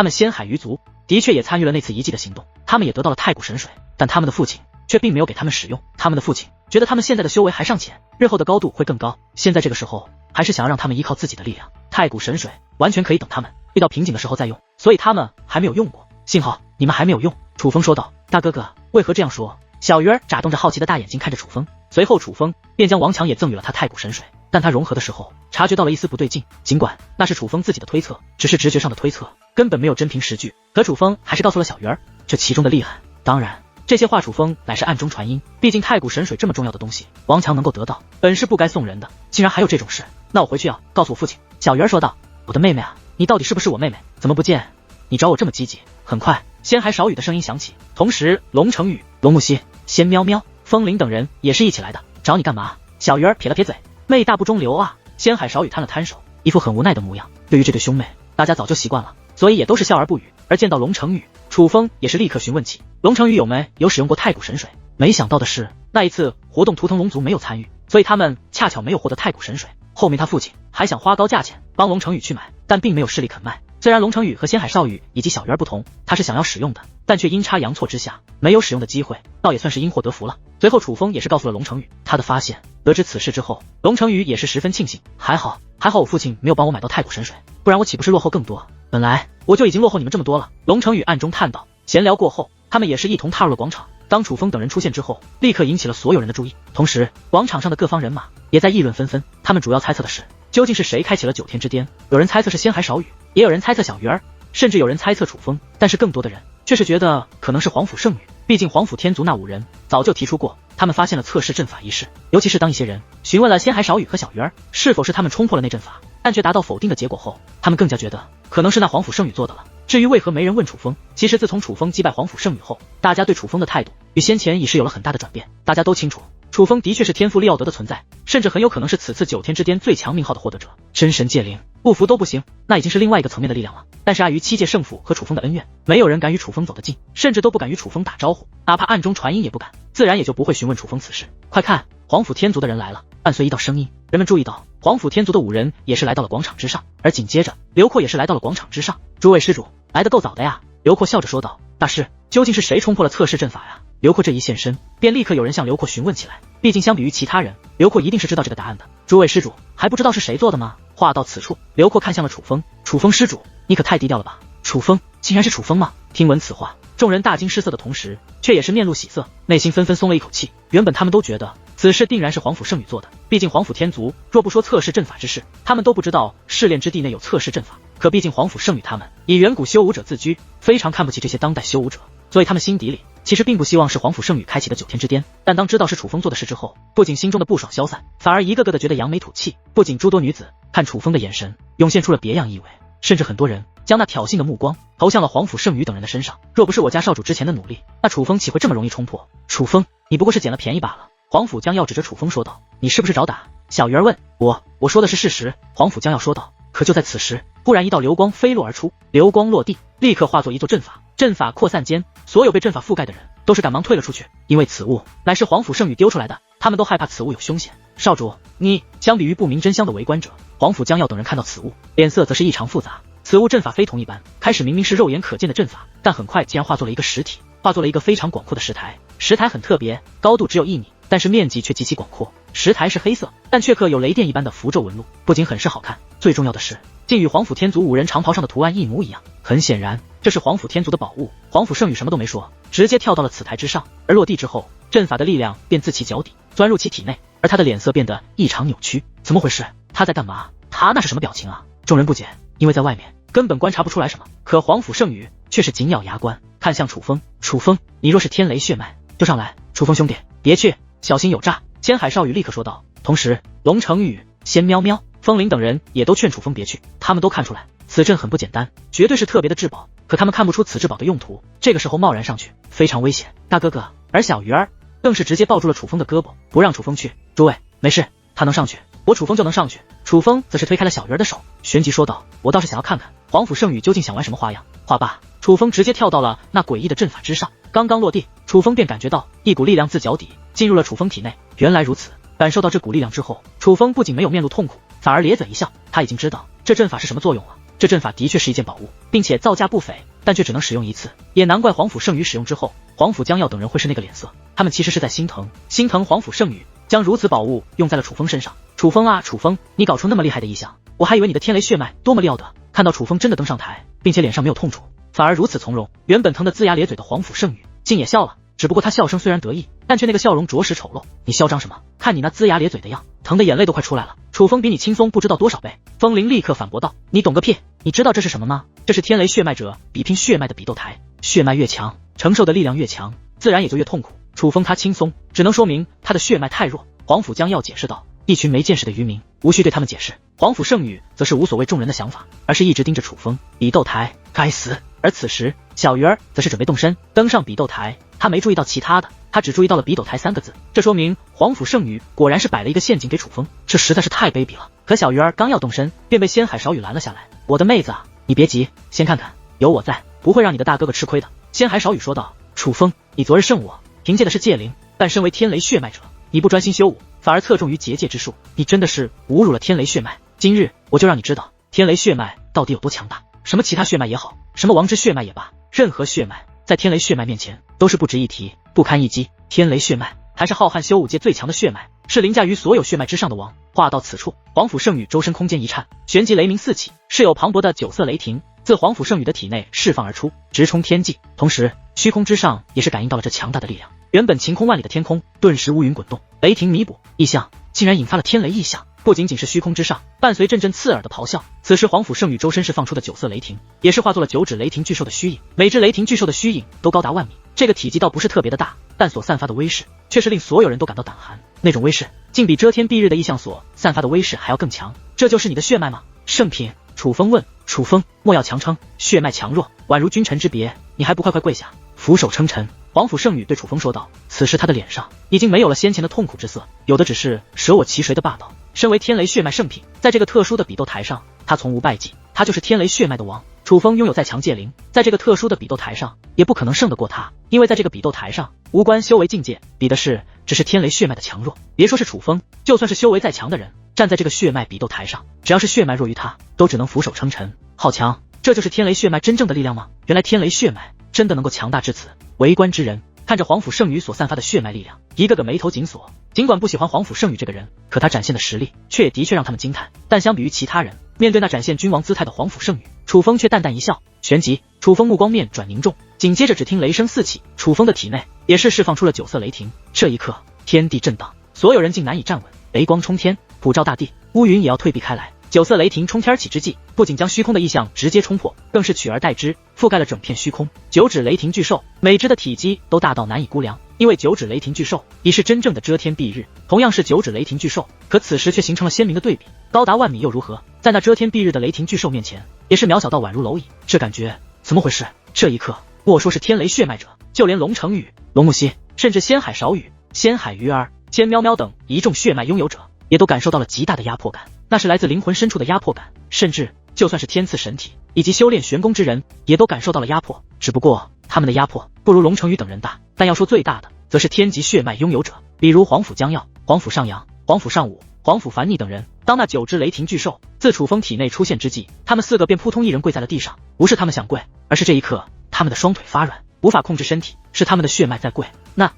他们仙海鱼族的确也参与了那次遗迹的行动，他们也得到了太古神水，但他们的父亲却并没有给他们使用。他们的父亲觉得他们现在的修为还尚浅，日后的高度会更高，现在这个时候还是想要让他们依靠自己的力量。太古神水完全可以等他们遇到瓶颈的时候再用，所以他们还没有用过。幸好你们还没有用，楚风说道。大哥哥为何这样说？小鱼儿眨动着好奇的大眼睛看着楚风，随后楚风便将王强也赠予了他太古神水，但他融合的时候察觉到了一丝不对劲，尽管那是楚风自己的推测，只是直觉上的推测，根本没有真凭实据，可楚风还是告诉了小鱼儿这其中的厉害。当然这些话楚风乃是暗中传音，毕竟太古神水这么重要的东西，王强能够得到本是不该送人的，竟然还有这种事，那我回去要告诉我父亲。小鱼儿说道。我的妹妹啊，你到底是不是我妹妹？怎么不见你找我这么积极？很快仙海少羽的声音响起，同时龙成羽、龙木西、仙喵喵、风铃等人也是一起来的。找你干嘛？小鱼儿撇了撇嘴，妹大不中留啊。仙海少羽摊了摊手，一副很无奈的模样。对于这对兄妹，大家早就习惯了，所以也都是笑而不语。而见到龙成羽，楚风也是立刻询问起龙成羽有使用过太古神水。没想到的是，那一次活动图腾龙族没有参与，所以他们恰巧没有获得太古神水。后面他父亲还想花高价钱帮龙成羽去买，但并没有势力肯卖。虽然龙成羽和仙海少羽以及小鱼儿不同，他是想要使用的，但却阴差阳错之下没有使用的机会，倒也算是因祸得福了。随后楚风也是告诉了龙成羽他的发现。得知此事之后，龙成羽也是十分庆幸，还好我父亲没有帮我买到太古神水，不然我岂不是落后更多？本来我就已经落后你们这么多了。龙成羽暗中叹道。闲聊过后，他们也是一同踏入了广场。当楚风等人出现之后，立刻引起了所有人的注意，同时广场上的各方人马也在议论纷纷。他们主要猜测的是究竟是谁开启了9天之巅，有人猜测是仙海少羽，也有人猜测小鱼儿，甚至有人猜测楚风，但是更多的人却是觉得可能是皇府圣女，毕竟皇府天族那5人早就提出过他们发现了测试阵法一事。尤其是当一些人询问了仙海少羽和小鱼儿是否是他们冲破了那阵法，但却达到否定的结果后，他们更加觉得可能是那皇府圣女做的了。至于为何没人问楚风，其实自从楚风击败皇府圣女后，大家对楚风的态度与先前已是有了很大的转变。大家都清楚楚风的确是天赋利奥德的存在，甚至很有可能是此次9天之巅最强名号的获得者。真神界灵不服都不行，那已经是另外一个层面的力量了。但是碍于7届圣府和楚风的恩怨，没有人敢与楚风走得近，甚至都不敢与楚风打招呼，哪怕暗中传音也不敢，自然也就不会询问楚风此事。快看，皇府天族的人来了！伴随一道声音，人们注意到皇府天族的5人也是来到了广场之上，而紧接着刘阔也是来到了广场之上。诸位施主来得够早的呀！刘阔笑着说道。大师，究竟是谁冲破了测试阵法呀？刘阔这一现身，便立刻有人向刘阔询问起来。毕竟相比于其他人，刘阔一定是知道这个答案的。诸位施主还不知道是谁做的吗？话到此处，刘阔看向了楚风。楚风施主，你可太低调了吧？楚风，竟然是楚风吗？听闻此话，众人大惊失色的同时，却也是面露喜色，内心纷纷松了一口气。原本他们都觉得此事定然是皇府圣女做的，毕竟皇府天族若不说测试阵法之事，他们都不知道试炼之地内有测试阵法。可毕竟皇府圣女他们以远古修武者自居，非常看不起这些当代修武者，所以他们心底里其实并不希望是皇府圣女开启的9天之巅。但当知道是楚风做的事之后，不仅心中的不爽消散，反而一个个的觉得扬眉吐气。不仅诸多女子看楚风的眼神涌现出了别样意味，甚至很多人将那挑衅的目光投向了皇府圣女等人的身上。若不是我家少主之前的努力，那楚风岂会这么容易冲破？楚风，你不过是捡了便宜罢了。皇府将要指着楚风说道。你是不是找打？小鱼儿问。我说的是事实。皇府将要说道。可就在此时，忽然一道流光飞落而出，流光落地，立刻化作一座阵法。阵法扩散间，所有被阵法覆盖的人都是赶忙退了出去，因为此物乃是皇府圣女丢出来的，他们都害怕此物有凶险。少主，你相比于不明真相的围观者，皇府将要等人看到此物，脸色则是异常复杂。此物阵法非同一般，开始明明是肉眼可见的阵法，但很快竟然化作了一个实体，化作了一个非常广阔的石台。石台很特别，高度只有1米，但是面积却极其广阔。石台是黑色，但却刻有雷电一般的符咒纹路，不仅很是好看，最重要的是竟与皇府天族5人长袍上的图案一模一样。很显然，这是皇府天族的宝物。皇府圣女什么都没说，直接跳到了此台之上，而落地之后，阵法的力量便自其脚底钻入其体内，而他的脸色变得异常扭曲。怎么回事？他在干嘛？他那是什么表情啊？众人不解，因为在外面根本观察不出来什么，可皇府圣女却是紧咬牙关，看向楚风。楚风，你若是天雷血脉，就上来。楚风兄弟，别去，小心有诈。千海少羽立刻说道。同时，龙成羽、仙喵喵、风铃等人也都劝楚风别去，他们都看出来此阵很不简单，绝对是特别的至宝，可他们看不出此至宝的用途，这个时候贸然上去非常危险。大哥哥，而小鱼儿更是直接抱住了楚风的胳膊，不让楚风去。诸位，没事，他能上去，我楚风就能上去。楚风则是推开了小鱼儿的手，旋即说道。我倒是想要看看皇府圣女究竟想玩什么花样。话罢，楚风直接跳到了那诡异的阵法之上，刚刚落地，楚风便感觉到一股力量自脚底进入了楚风体内。原来如此，感受到这股力量之后，楚风不仅没有面露痛苦，反而咧嘴一笑，他已经知道这阵法是什么作用了。这阵法的确是一件宝物，并且造价不菲，但却只能使用一次，也难怪皇甫圣宇使用之后，皇甫将耀等人会是那个脸色。他们其实是在心疼皇甫圣宇将如此宝物用在了楚风身上。楚风啊，楚风，你搞出那么厉害的异象，我还以为你的天雷血脉多么了得。看到楚风真的登上台，并且脸上没有痛楚，反而如此从容，原本疼得龇牙咧嘴的皇甫圣宇竟也笑了。只不过他笑声虽然得意，但却那个笑容着实丑陋。你嚣张什么？看你那龇牙咧嘴的样，疼的眼泪都快出来了。楚风比你轻松不知道多少倍。风铃立刻反驳道：你懂个屁！你知道这是什么吗？这是天雷血脉者比拼血脉的比斗台，血脉越强，承受的力量越强，自然也就越痛苦。楚风他轻松，只能说明他的血脉太弱。皇甫将要解释道：一群没见识的愚民，无需对他们解释。皇甫圣宇则是无所谓众人的想法，而是一直盯着楚风。比斗台，该死！而此时小鱼儿则是准备动身登上比斗台，他没注意到其他的，他只注意到了比斗台3个字，这说明皇甫圣宇果然是摆了一个陷阱给楚风，这实在是太卑鄙了。可小鱼儿刚要动身，便被仙海少羽拦了下来。我的妹子啊，你别急，先看看，有我在，不会让你的大哥哥吃亏的。仙海少羽说道。楚风，你昨日胜我，凭借的是戒灵，但身为天雷血脉者，你不专心修武，反而侧重于结界之术，你真的是侮辱了天雷血脉。今日我就让你知道天雷血脉到底有多强大。什么其他血脉也好，什么王之血脉也罢，任何血脉在天雷血脉面前都是不值一提，不堪一击。天雷血脉还是浩瀚修武界最强的血脉，是凌驾于所有血脉之上的王。话到此处，皇甫圣宇周身空间一颤，旋即雷鸣四起，是有磅礴的9色雷霆自皇甫圣宇的体内释放而出，直冲天际。同时虚空之上也是感应到了这强大的力量，原本晴空万里的天空顿时乌云滚动，雷霆弥补，异象竟然引发了天雷异象。不仅仅是虚空之上，伴随阵阵刺耳的咆哮，此时皇甫圣宇周身释放出的9色雷霆也是化作了9只雷霆巨兽的虚影，每只雷霆巨兽的虚影都高达万米。这个体积倒不是特别的大，但所散发的威势却是令所有人都感到胆寒，那种威势竟比遮天蔽日的异象所散发的威势还要更强。这就是你的血脉吗？圣品。楚风问。楚风，莫要强称，血脉强弱宛如君臣之别，你还不快快跪下俯首称臣。皇甫圣宇对楚风说道。此时他的脸上已经没有了先前的痛苦之色，有的只是舍我其谁的霸道。身为天雷血脉圣品，在这个特殊的比斗台上，他从无败绩，他就是天雷血脉的王。楚风拥有再强戒灵，在这个特殊的比斗台上也不可能胜得过他，因为在这个比斗台上无关修为境界，比的是只是天雷血脉的强弱。别说是楚风，就算是修为再强的人，站在这个血脉比斗台上，只要是血脉弱于他，都只能俯首称臣。好强，这就是天雷血脉真正的力量吗？原来天雷血脉真的能够强大至此。围观之人看着皇甫圣宇所散发的血脉力量，一个个眉头紧锁。尽管不喜欢皇甫圣宇这个人，可他展现的实力却也的确让他们惊叹。但相比于其他人，面对那展现君王姿态的皇甫圣宇，楚风却淡淡一笑。旋即楚风目光面转凝重，紧接着只听雷声四起，楚风的体内也是释放出了9色雷霆。这一刻天地震荡，所有人竟难以站稳，雷光冲天，普照大地，乌云也要退避开来。9色雷霆冲天起之际，不仅将虚空的异象直接冲破，更是取而代之，覆盖了整片虚空。9只雷霆巨兽，每只的体积都大到难以估量，因为9只雷霆巨兽已是真正的遮天蔽日。同样是9只雷霆巨兽，可此时却形成了鲜明的对比。高达万米又如何？在那遮天蔽日的雷霆巨兽面前，也是渺小到宛如蝼蚁。这感觉怎么回事？这一刻，莫说是天雷血脉者，就连龙成宇、龙木西，甚至仙海少羽、仙海鱼儿、千喵喵等一众血脉拥有者，也都感受到了极大的压迫感。那是来自灵魂深处的压迫感，甚至就算是天赐神体以及修炼玄功之人，也都感受到了压迫。只不过他们的压迫不如龙成宇等人大，但要说最大的，则是天级血脉拥有者，比如皇甫将耀、皇甫上扬、皇甫上武、皇甫凡逆等人。当那9只雷霆巨兽自楚风体内出现之际，他们4个便扑通一人跪在了地上。不是他们想跪，而是这一刻他们的双腿发软，无法控制身体，是他们的血脉在跪。那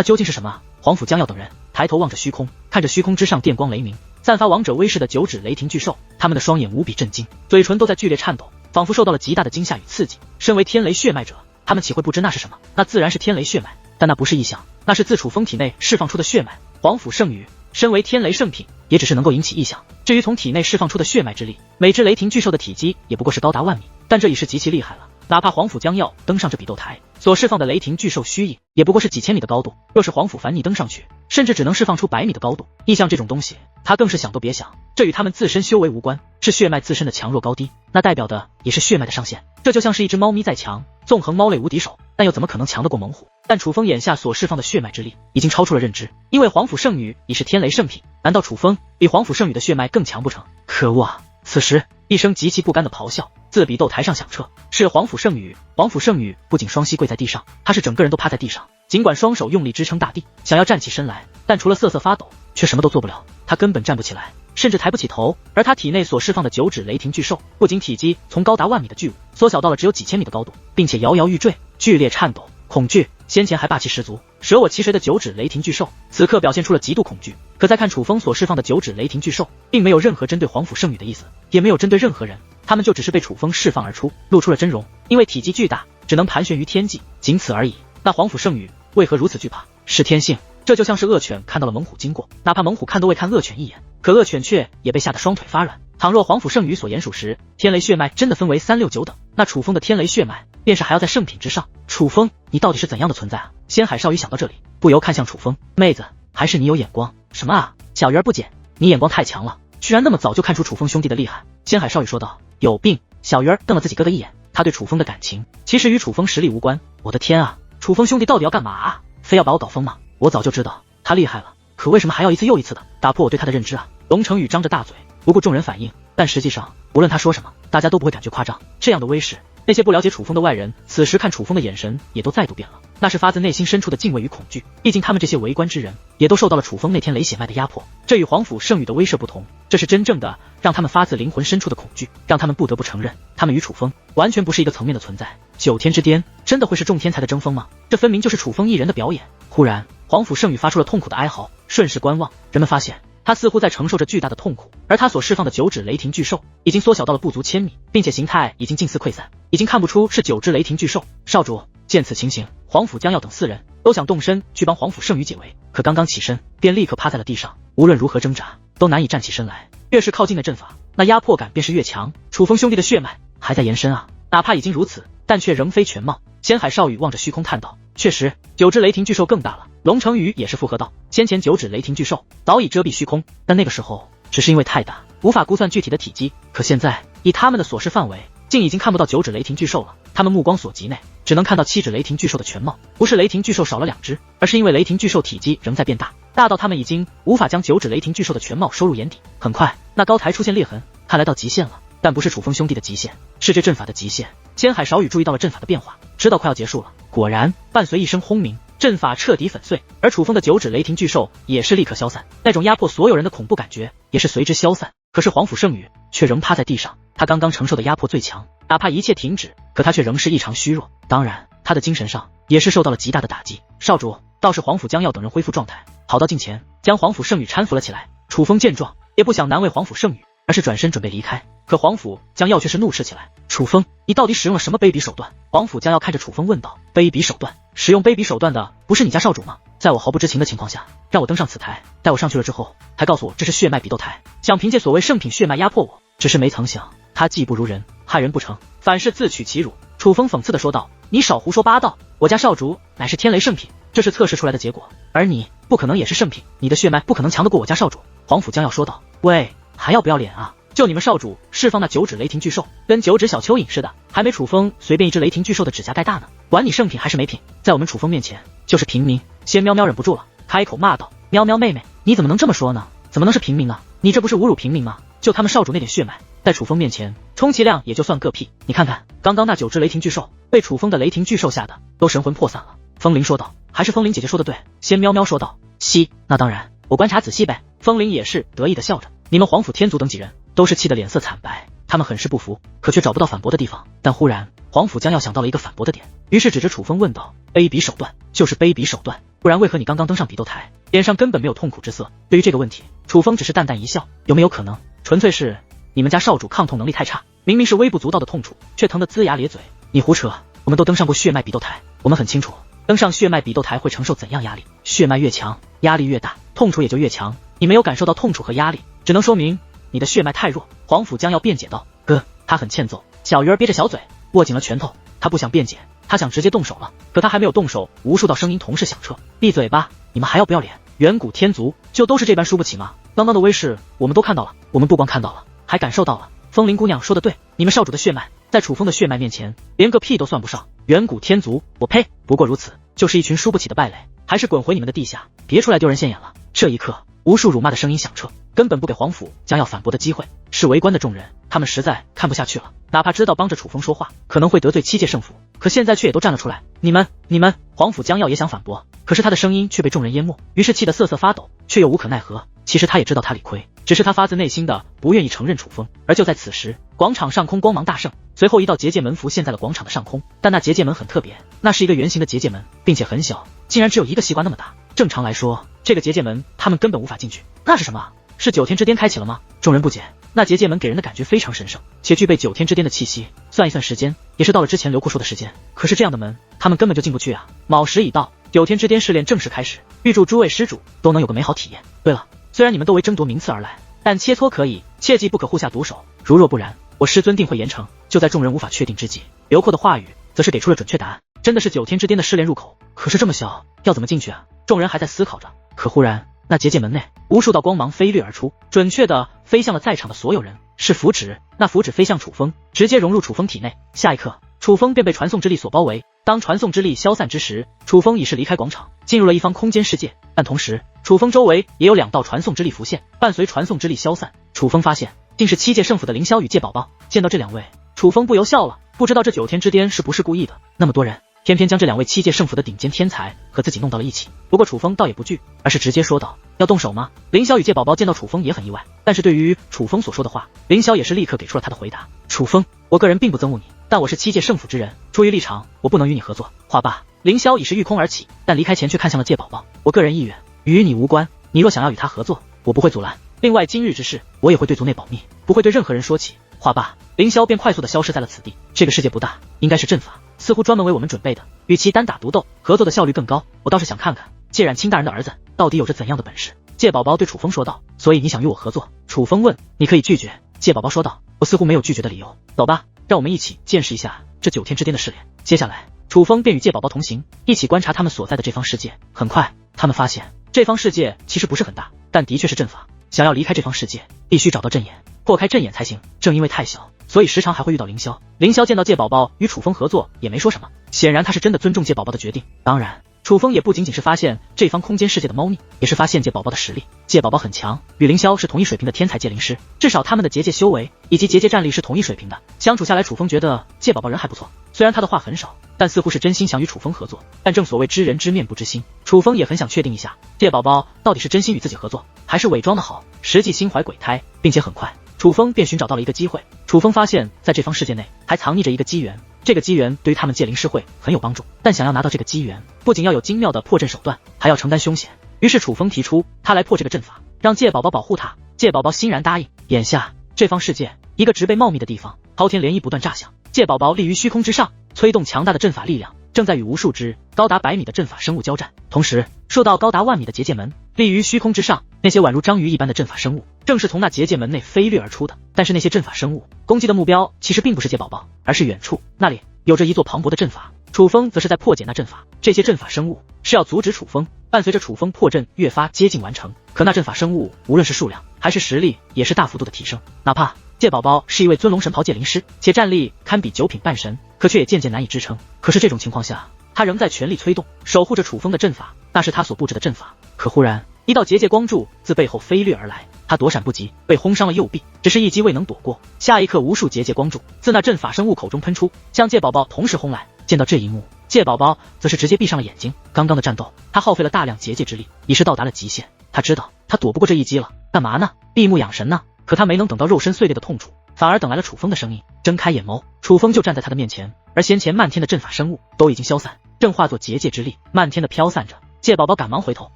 究竟是什么？皇甫将耀等人抬头望着虚空，看着虚空之上电光雷鸣，散发王者威势的9只雷霆巨兽，他们的双眼无比震惊，嘴唇都在剧烈颤抖，仿佛受到了极大的惊吓与刺激。身为天雷血脉者，他们岂会不知那是什么？那自然是天雷血脉，但那不是异象，那是自楚风体内释放出的血脉。皇甫圣宇身为天雷圣品，也只是能够引起异象。至于从体内释放出的血脉之力，每只雷霆巨兽的体积也不过是高达万米，但这已是极其厉害了。哪怕皇甫将耀登上这比斗台，所释放的雷霆巨兽虚影也不过是几千米的高度，若是皇甫凡逆登上去，甚至只能释放出100米的高度。异象这种东西，他更是想都别想，这与他们自身修为无关，是血脉自身的强弱高低，那代表的也是血脉的上限。这就像是一只猫咪再强，纵横猫类无敌手，但又怎么可能强得过猛虎？但楚风眼下所释放的血脉之力已经超出了认知，因为皇甫圣宇已是天雷圣品，难道楚风比皇甫圣宇的血脉更强不成？可恶啊！此时一声极其不甘的咆哮自比斗台上响彻，是皇甫圣宇。皇甫圣宇不仅双膝跪在地上，他是整个人都趴在地上，尽管双手用力支撑大地，想要站起身来，但除了瑟瑟发抖，却什么都做不了。他根本站不起来，甚至抬不起头。而他体内所释放的9指雷霆巨兽，不仅体积从高达万米的巨物缩小到了只有几千米的高度，并且摇摇欲坠，剧烈颤抖，恐惧。先前还霸气十足，舍我其谁的9指雷霆巨兽，此刻表现出了极度恐惧。可再看楚风所释放的9指雷霆巨兽，并没有任何针对皇甫圣羽的意思，也没有针对任何人，他们就只是被楚风释放而出，露出了真容。因为体积巨大，只能盘旋于天际，仅此而已。那皇甫圣羽为何如此惧怕？是天性。这就像是恶犬看到了猛虎经过，哪怕猛虎看都未看恶犬一眼，可恶犬却也被吓得双腿发软。倘若皇甫圣羽所言属实，天雷血脉真的分为3、6、9等，那楚风的天雷血脉便是还要在圣品之上。楚风，你到底是怎样的存在啊？仙海少羽想到这里，不由看向楚风，妹子，还是你有眼光。什么啊，小鱼儿不解，你眼光太强了，居然那么早就看出楚风兄弟的厉害。仙海少羽说道，有病。小鱼儿瞪了自己哥哥一眼，他对楚风的感情其实与楚风实力无关。我的天啊，楚风兄弟到底要干嘛啊？非要把我搞疯吗？我早就知道他厉害了，可为什么还要一次又一次的打破我对他的认知啊？龙成宇张着大嘴，不顾众人反应，但实际上无论他说什么，大家都不会感觉夸张。这样的威势，那些不了解楚风的外人，此时看楚风的眼神也都再度变了，那是发自内心深处的敬畏与恐惧。毕竟他们这些围观之人，也都受到了楚风那天雷血脉的压迫，这与皇甫圣羽的威慑不同，这是真正的让他们发自灵魂深处的恐惧，让他们不得不承认，他们与楚风完全不是一个层面的存在。9天之巅真的会是众天才的争锋吗？这分明就是楚风一人的表演。忽然，皇甫圣羽发出了痛苦的哀嚎，顺势观望，人们发现他似乎在承受着巨大的痛苦，而他所释放的9指雷霆巨兽已经缩小到了不足1000米，并且形态已经近似溃散，已经看不出是9只雷霆巨兽。少主，见此情形，皇甫将要等4人都想动身去帮皇甫圣羽解围，可刚刚起身便立刻趴在了地上，无论如何挣扎都难以站起身来。越是靠近的阵法，那压迫感便是越强。楚风兄弟的血脉还在延伸啊，哪怕已经如此，但却仍非全貌。仙海少羽望着虚空叹道，确实9只雷霆巨兽更大了。龙成宇也是附和道，先前9指雷霆巨兽早已遮蔽虚空，但那个时候只是因为太大，无法估算具体的体积，可现在以他们的所视范围，竟已经看不到9指雷霆巨兽了。他们目光所及内，只能看到7指雷霆巨兽的全貌，不是雷霆巨兽少了2只，而是因为雷霆巨兽体积仍在变大，大到他们已经无法将9指雷霆巨兽的全貌收入眼底。很快，那高台出现裂痕，看来到极限了，但不是楚风兄弟的极限，是这阵法的极限。仙海少羽注意到了阵法的变化，知道快要结束了。果然，伴随一声轰鸣，阵法彻底粉碎，而楚风的9指雷霆巨兽也是立刻消散，那种压迫所有人的恐怖感觉也是随之消散。可是皇甫圣羽却仍趴在地上，他刚刚承受的压迫最强，哪怕一切停止，可他却仍是异常虚弱。当然，他的精神上也是受到了极大的打击。少主，倒是皇甫将要等人恢复状态，跑到近前将皇甫圣羽搀扶了起来。楚风见状，也不想难为皇甫圣羽，而是转身准备离开。可皇甫将要却是怒斥起来，楚风，你到底使用了什么卑鄙手段？皇甫将要看着楚风问道，卑鄙手段？使用卑鄙手段的不是你家少主吗？在我毫不知情的情况下，让我登上此台，带我上去了之后，还告诉我这是血脉比斗台，想凭借所谓圣品血脉压迫我，只是没曾想他技不如人，害人不成，反是自取其辱。楚风讽刺地说道，你少胡说八道，我家少主乃是天雷圣品，这是测试出来的结果，而你不可能也是圣品，你的血脉不可能强得过我家少主。皇甫将要说道，喂，还要不要脸啊？就你们少主释放那9指雷霆巨兽，跟9指小蚯蚓似的，还没楚风随便一只雷霆巨兽的指甲盖大呢，管你圣品还是没品，在我们楚风面前就是平民。仙喵喵忍不住了，开口骂道，喵喵妹妹，你怎么能这么说呢？怎么能是平民呢？你这不是侮辱平民吗？就他们少主那点血脉，在楚风面前充其量也就算个屁。你看看刚刚那9只雷霆巨兽，被楚风的雷霆巨兽吓得都神魂魄散了。风铃说道，还是风铃姐姐说的对。仙喵喵说道，嘻，那当然，我观察仔细呗。风铃也是得意的笑着，你们皇甫天族等几人都是气得脸色惨白，他们很是不服，可却找不到反驳的地方。但忽然皇甫将要想到了一个反驳的点，于是指着楚风问道，卑鄙手段就是卑鄙手段，不然为何你刚刚登上比斗台，脸上根本没有痛苦之色？对于这个问题，楚风只是淡淡一笑，有没有可能纯粹是你们家少主抗痛能力太差，明明是微不足道的痛楚，却疼得龇牙咧嘴？你胡扯，我们都登上过血脉比斗台，我们很清楚登上血脉比斗台会承受怎样压力，血脉越强，压力越大，痛楚也就越强。你没有感受到痛楚和压力，只能说明你的血脉太弱。皇甫将要辩解道，哥，他很欠揍。小鱼儿憋着小嘴，握紧了拳头，他不想辩解，他想直接动手了。可他还没有动手，无数道声音同时响彻，闭嘴吧，你们还要不要脸？远古天族就都是这般输不起吗？刚刚的威势我们都看到了，我们不光看到了，还感受到了。风铃姑娘说的对，你们少主的血脉在楚风的血脉面前，连个屁都算不上。远古天族，我呸！不过如此，就是一群输不起的败类，还是滚回你们的地下，别出来丢人现眼了。这一刻，无数辱骂的声音响彻，根本不给皇甫将要反驳的机会。是围观的众人，他们实在看不下去了，哪怕知道帮着楚风说话可能会得罪七界圣府，可现在却也都站了出来。你们，皇甫将要也想反驳，可是他的声音却被众人淹没，于是气得瑟瑟发抖，却又无可奈何。其实他也知道他理亏，只是他发自内心的不愿意承认楚风。而就在此时，广场上空光芒大盛，随后一道结界门浮现在了广场的上空。但那结界门很特别，那是一个圆形的结界门，并且很小，竟然只有一个西瓜那么大。正常来说，这个结界门他们根本无法进去。那是什么？是九天之巅开启了吗？众人不解。那结界门给人的感觉非常神圣，且具备九天之巅的气息。算一算时间，也是到了之前刘库说的时间。可是这样的门，他们根本就进不去啊！卯时已到，九天之巅试炼正式开始。预祝诸位施主都能有个美好体验。对了，虽然你们都为争夺名次而来，但切磋可以，切记不可互下毒手。如若不然，我师尊定会严惩。就在众人无法确定之际，刘阔的话语则是给出了准确答案。真的是九天之巅的试炼入口，可是这么小，要怎么进去啊？众人还在思考着，可忽然那结界门内无数道光芒飞掠而出，准确的飞向了在场的所有人。是符纸，那符纸飞向楚风，直接融入楚风体内。下一刻，楚风便被传送之力所包围。当传送之力消散之时，楚风已是离开广场，进入了一方空间世界。但同时，楚风周围也有2道传送之力浮现，伴随传送之力消散，楚风发现竟是七界圣府的凌霄与界宝宝。见到这2位，楚风不由笑了，不知道这九天之巅是不是故意的，那么多人偏偏将这2位七界圣府的顶尖天才和自己弄到了一起。不过楚风倒也不惧，而是直接说道：要动手吗？凌霄与界宝宝见到楚风也很意外，但是对于楚风所说的话，凌霄也是立刻给出了他的回答。楚风，我个人并不憎恶你，但我是七界圣府之人，出于立场，我不能与你合作。话罢，凌霄已是御空而起，但离开前却看向了界宝宝。我个人意愿与你无关，你若想要与他合作，我不会阻拦。另外今日之事，我也会对族内保密，不会对任何人说起。话罢，凌霄便快速的消失在了此地。这个世界不大，应该是阵法，似乎专门为我们准备的，与其单打独斗，合作的效率更高。我倒是想看看界染清大人的儿子到底有着怎样的本事。界宝宝对楚风说道：所以你想与我合作？楚风问：你可以拒绝。界宝宝说道：我似乎没有拒绝的理由。走吧，让我们一起见识一下这九天之巅的试炼。接下来，楚风便与界宝宝同行，一起观察他们所在的这方世界。很快，他们发现这方世界其实不是很大，但的确是阵法。想要离开这方世界，必须找到阵眼，破开阵眼才行。正因为太小，所以时常还会遇到凌霄。凌霄见到界宝宝与楚风合作，也没说什么，显然他是真的尊重界宝宝的决定。当然，楚风也不仅仅是发现这方空间世界的猫腻，也是发现界宝宝的实力。界宝宝很强，与凌霄是同一水平的天才界灵师，至少他们的结界修为以及结界战力是同一水平的。相处下来，楚风觉得界宝宝人还不错，虽然他的话很少，但似乎是真心想与楚风合作。但正所谓知人知面不知心，楚风也很想确定一下界宝宝到底是真心与自己合作，还是伪装的好，实际心怀鬼胎。并且很快，楚风便寻找到了一个机会。楚风发现在这方世界内还藏匿着一个机缘，这个机缘对于他们界灵师会很有帮助，但想要拿到这个机缘，不仅要有精妙的破阵手段，还要承担凶险。于是楚风提出他来破这个阵法，让界宝宝保护他。界宝宝欣然答应。眼下这方世界一个植被茂密的地方，滔天涟漪不断炸响，界宝宝立于虚空之上，催动强大的阵法力量，正在与无数只高达100米的阵法生物交战。同时，数道高达10000米的结界门立于虚空之上，那些宛如章鱼一般的阵法生物正是从那结界门内飞掠而出的。但是那些阵法生物攻击的目标其实并不是界宝宝，而是远处那里有着一座磅礴的阵法。楚风则是在破解那阵法，这些阵法生物是要阻止楚风。伴随着楚风破阵越发接近完成，可那阵法生物无论是数量还是实力也是大幅度的提升。哪怕界宝宝是一位尊龙神袍界灵师，且战力堪比9品半神，可却也渐渐难以支撑。可是这种情况下，他仍在全力催动，守护着楚风的阵法，那是他所布置的阵法。可忽然一道结界光柱自背后飞掠而来，他躲闪不及，被轰伤了右臂，只是一击未能躲过。下一刻，无数结界光柱自那阵法生物口中喷出，向界宝宝同时轰来。见到这一幕，界宝宝则是直接闭上了眼睛。刚刚的战斗，他耗费了大量结界之力，已是到达了极限。他知道他躲不过这一击了，干嘛呢？闭目养神呢？可他没能等到肉身碎裂的痛楚，反而等来了楚风的声音。睁开眼眸，楚风就站在他的面前，而先前漫天的阵法生物都已经消散，正化作结界之力，漫天的飘散着。界宝宝赶忙回头，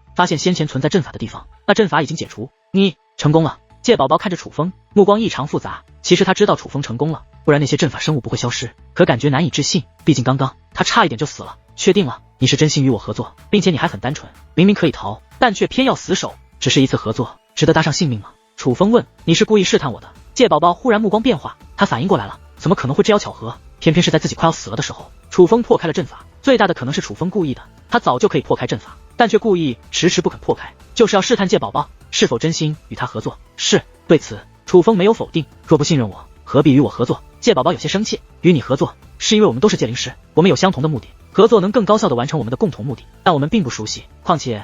发现先前存在阵法的地方，那阵法已经解除。你成功了。界宝宝看着楚风，目光异常复杂。其实他知道楚风成功了，不然那些阵法生物不会消失，可感觉难以置信，毕竟刚刚他差一点就死了。确定了，你是真心与我合作，并且你还很单纯，明明可以逃，但却偏要死守，只是一次合作，值得搭上性命吗？楚风问。你是故意试探我的？界宝宝忽然目光变化，他反应过来了，怎么可能会这样巧合？偏偏是在自己快要死了的时候，楚风破开了阵法。最大的可能是楚风故意的，他早就可以破开阵法，但却故意迟迟不肯破开，就是要试探界宝宝是否真心与他合作。是。对此，楚风没有否定。若不信任我，何必与我合作？界宝宝有些生气，与你合作是因为我们都是界灵师，我们有相同的目的，合作能更高效地完成我们的共同目的，但我们并不熟悉，况且